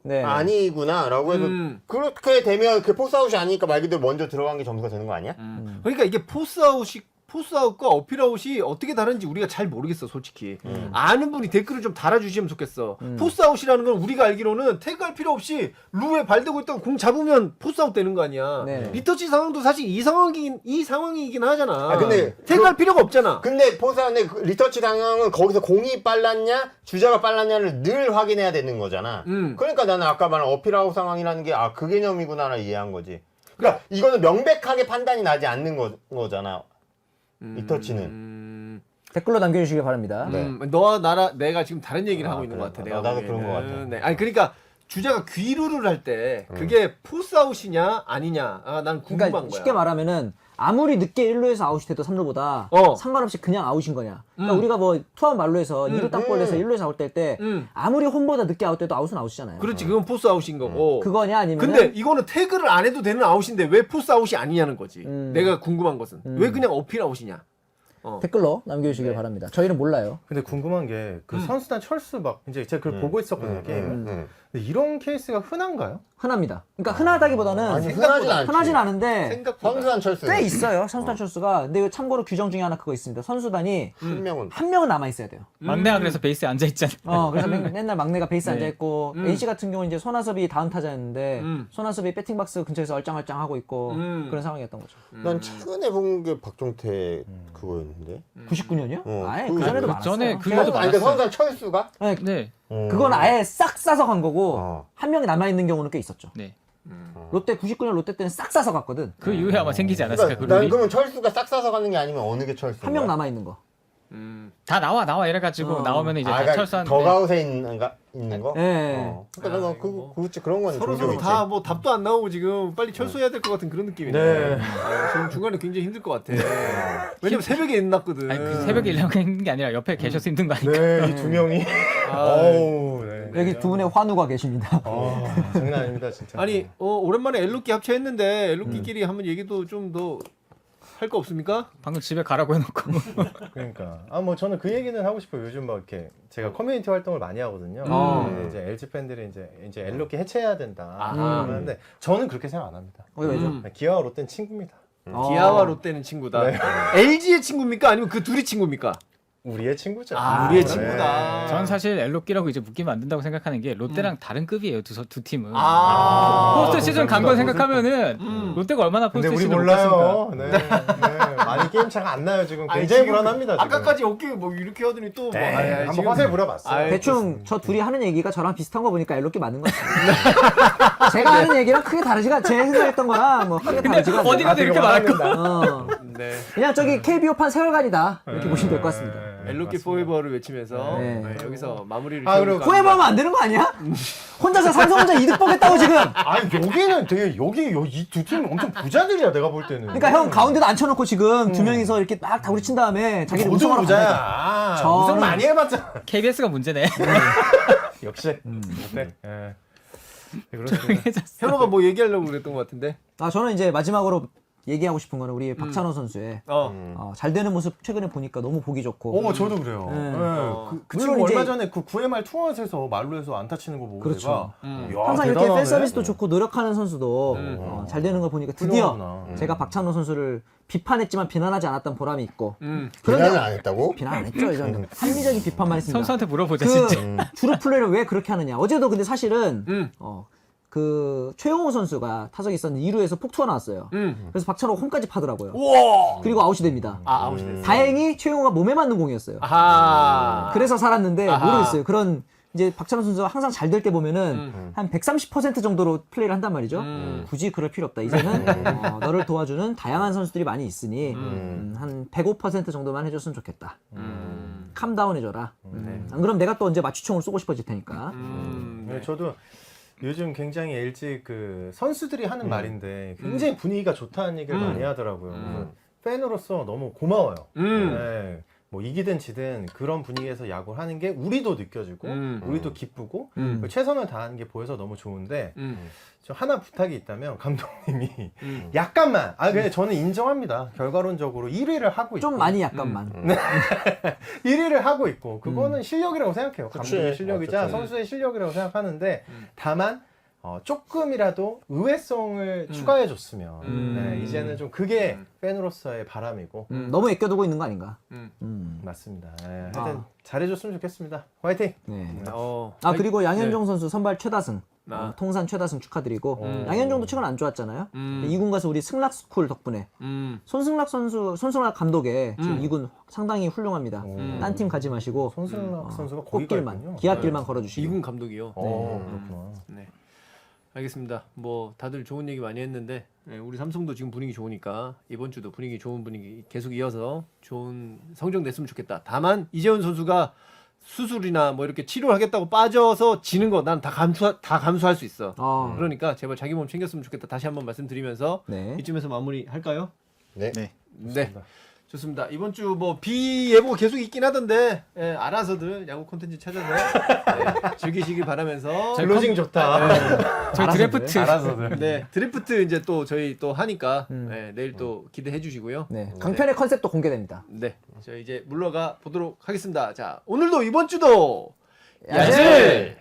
네.
아니구나라고 해서 그렇게 되면 그 포스아웃이 아니니까 말 그대로 먼저 들어간 게 점수가 되는 거 아니야?
그러니까 이게 포스아웃과 어필아웃이 어떻게 다른지 우리가 잘 모르겠어, 솔직히. 아는 분이 댓글을 좀 달아주시면 좋겠어. 포스아웃이라는 건 우리가 알기로는 태그할 필요 없이 루에 발대고 있다가 공 잡으면 포스아웃 되는 거 아니야.
네.
리터치 상황도 사실 이 상황이긴 하잖아.
아, 근데
태그할 필요가 없잖아.
근데 포스아웃의 리터치 상황은 거기서 공이 빨랐냐 주자가 빨랐냐를 늘 확인해야 되는 거잖아. 그러니까 나는 아까 말한 어필아웃 상황이라는 게 그 개념이구나를 이해한 거지. 그러니까 이거는 명백하게 판단이 나지 않는 거잖아. 리터치는.
댓글로 남겨주시기 바랍니다.
너와 내가 지금 다른 얘기를 하고 있는
그래.
것 같아. 내가
나도
보기에는.
그런 것 같아.
네. 아니 그러니까 주자가 귀루를 할 때 그게 포스아웃이냐 아니냐. 난 궁금한
그러니까
거야.
쉽게 말하면은 아무리 늦게 1루에서 아웃이 돼도 3루보다 상관없이 그냥 아웃인 거냐. 그러니까 우리가 뭐 투아웃 말루에서 2루 땅볼에서 1루에서 아웃될 때 아무리 홈보다 늦게 아웃돼도 아웃은 아웃이잖아요.
그렇지, 그건 포스아웃인 거고.
그거냐 아니면
근데 이거는 태그를 안 해도 되는 아웃인데 왜 포스아웃이 아니냐는 거지. 내가 궁금한 것은 왜 그냥 어필아웃이냐.
댓글로 남겨주시길 바랍니다. 저희는 몰라요.
근데 궁금한 게 그 선수단 철수 막 이제 제가 그걸 보고 있었거든요 게임을. 근데 이런 케이스가 흔한가요?
흔합니다. 그러니까 흔하다기보다는
아니 흔하진
않은데
생각보다.
선수단 철수
꽤 있어요. 선수단 철수가. 근데 참고로 규정 중에 하나 그거 있습니다. 선수단이
한 명은
한 명은 남아 있어야 돼요.
막내가 그래서 베이스에 앉아 있잖아요.
그래서 맨날 막내가 베이스 앉아 있고 NC 같은 경우는 이제 손아섭이 다음 타자였는데 손아섭이 배팅박스 근처에서 얼짱얼짱 하고 있고 그런 상황이었던 거죠.
난 최근에 본 게 박종태 그거였는데.
99년이요? 아예
그
그 전에도
그
많았어요.
전에 그래도
아니 근데
많았어요.
선수단 철수가?
네.
그건 아예 싹 싸서 간 거고
어.
한 명이 남아 있는 경우는 꽤 있었죠.
네.
롯데 99년 롯데 때는 싹 싸서 갔거든.
그 이후에 아마 생기지 않았을까
그러니까
그
난
룰이.
그러면 철수가 싹 싸서 가는 게 아니면 어느 게 철수?
한 명 남아 있는 거.
다 나와 이래가지고 나오면 이제 다
그러니까
철수하는데.
더가웃에 있는 거?
예.
그러니까 난 그렇지 그런 건
서로
종종 있지.
다 뭐 답도 안 나오고 지금 빨리 철수해야 될 것 같은 그런 느낌이네.
네.
지금 중간에 굉장히 힘들 것 같아. 왜냐면 새벽에 일어났거든.
아니 그 새벽에 일하고 있는 게 아니라 옆에 계셔서 힘든 거 아닐까.
네, 이 두 명이. 어우, 네.
여기 두 분의 환우가 계십니다.
장난 아닙니다, 진짜.
아니 오랜만에 엘루키 합체했는데 엘루키끼리 한번 얘기도 좀 더 할 거 없습니까?
방금 집에 가라고 해놓고.
그러니까 뭐 저는 그 얘기는 하고 싶어요. 요즘 막 이렇게 제가 커뮤니티 활동을 많이 하거든요. 근데 이제 LG 팬들이 이제 엘로키 해체해야 된다 하는데 저는 그렇게 생각 안 합니다.
왜죠?
기아와 롯데는 친구입니다.
기아와 롯데는 친구다.
네.
LG의 친구입니까? 아니면 그 둘이 친구입니까?
우리의 친구죠.
우리의
네.
친구다.
전 사실 엘로끼라고 이제 묶이면 안 된다고 생각하는 게 롯데랑 다른 급이에요 두 팀은.
아.
포스트 시즌 간 걸 생각하면은 롯데가 얼마나
근데
포스트
우리
시즌
몰라요. 네. 많이 게임 차가 안 나요 지금.
아니,
굉장히
지금
불안합니다. 지금.
아까까지 어깨 뭐 이렇게 하더니 또 뭐.
한번 화살 물어봤어요.
대충 저 둘이 하는 얘기가 저랑 비슷한 거 보니까 엘로키 맞는 것 같습니다. 제가 하는 얘기랑 크게 다르지가 제 생각했던 거랑 뭐 크게 다르지가 않아요.
어디 가도 이렇게 말할 거.
네.
그냥 저기 KBO판 세월간이다 이렇게 보시면 될 것 같습니다.
엘루키 포에버를 외치면서
네.
여기서 마무리를
그리고
지어볼까
포에버
합니다.
하면 안 되는 거 아니야? 혼자서 삼성전자 이득 보겠다고 지금.
아니 여기는 되게 이 두 팀 엄청 부자들이야 내가 볼 때는.
그러니까 형 가운데도 앉혀놓고 지금 두 명이서 이렇게 막 다구리 친 다음에 자기를
모두
우승하러
부자야.
간다니까.
아, 우승 많이 해봤잖아.
KBS가 문제네.
역시. 네. 예. 그렇습니다.
현호가 뭐 얘기하려고 그랬던 것 같은데.
저는 이제 마지막으로 얘기하고 싶은 거는 우리 박찬호 선수의 잘 되는 모습 최근에 보니까 너무 보기 좋고.
저도 그래요.
네.
네. 그
물론
친구
이제-
얼마 전에 그 9회말 투아웃에서 말루에서 안타 치는 거 보고
그렇죠.
내가 야,
항상 이렇게
대단하네.
팬 서비스도 좋고 노력하는 선수도 잘 되는 걸 보니까 드디어
훌륭하구나.
제가 박찬호 선수를 비판했지만 비난하지 않았던 보람이 있고
비난을 안 했다고?
비난 안 했죠. 저는 합리적인 비판만 했습니다.
선수한테 물어보자
그
진짜.
주루 플레이를 왜 그렇게 하느냐. 어제도 근데 사실은 그 최용호 선수가 타석에 있었는데 2루에서 폭투가 나왔어요. 그래서 박찬호가 홈까지 파더라고요.
우와.
그리고 아웃이 됩니다.
아웃이 됐어.
다행히 최용호가 몸에 맞는 공이었어요.
아하.
그래서 살았는데
아하.
모르겠어요. 그런 이제 박찬호 선수가 항상 잘 될 때 보면은 한 130% 정도로 플레이를 한단 말이죠. 굳이 그럴 필요 없다. 이제는 너를 도와주는 다양한 선수들이 많이 있으니 한 105% 정도만 해줬으면 좋겠다. 캄다운 해줘라. 안 그럼 내가 또 언제 마취총을 쏘고 싶어질 테니까.
네, 저도 요즘 굉장히 LG 그 선수들이 하는 말인데 굉장히 분위기가 좋다는 얘기를 많이 하더라고요. 팬으로서 너무 고마워요. 네. 뭐 이기든 지든 그런 분위기에서 야구를 하는 게 우리도 느껴지고 우리도 기쁘고 최선을 다하는 게 보여서 너무 좋은데 저 하나 부탁이 있다면 감독님이 약간만 근데 저는 인정합니다. 결과론적으로 1위를 하고 있고
좀 많이 약간만.
1위를 하고 있고 그거는 실력이라고 생각해요. 감독의
그치.
실력이자 선수의 실력이라고 생각하는데 다만 조금이라도 의외성을 추가해줬으면 네, 이제는 좀 그게 팬으로서의 바람이고
너무 아껴두고 있는 거 아닌가?
맞습니다. 네, 하여튼 잘해줬으면 좋겠습니다. 화이팅!
네.
어,
그리고 양현종 선수 선발 최다승. 통산 최다승 축하드리고
오.
양현종도 최근 안 좋았잖아요. 2군 가서 우리 승락 스쿨 덕분에 손승락 감독의 지금 2군 상당히 훌륭합니다. 딴 팀 가지 마시고
손승락 선수가 거기 가 있군요.
꽃길만 기아길만 걸어주시고.
이군 감독이요.
그렇구나.
네. 알겠습니다. 뭐 다들 좋은 얘기 많이 했는데 우리 삼성도 지금 분위기 좋으니까 이번 주도 분위기 좋은 분위기 계속 이어서 좋은 성적 냈으면 좋겠다. 다만 이재훈 선수가 수술이나 뭐 이렇게 치료하겠다고 빠져서 지는 거 난 다 감수할 수 있어. 그러니까 제발 자기 몸 챙겼으면 좋겠다. 다시 한번 말씀드리면서
네.
이쯤에서 마무리 할까요?
네.
네. 좋습니다. 이번 주 뭐 비 예보가 계속 있긴 하던데 알아서들 야구 콘텐츠 찾아서 즐기시길 바라면서
클로징 좋다.
저희 드래프트
알아서들.
네 드래프트 이제 또 저희 또 하니까 내일 또 기대해 주시고요.
네. 강편의 컨셉도 공개됩니다.
네, 저 이제 물러가 보도록 하겠습니다. 자, 오늘도 이번 주도
야질!
야질!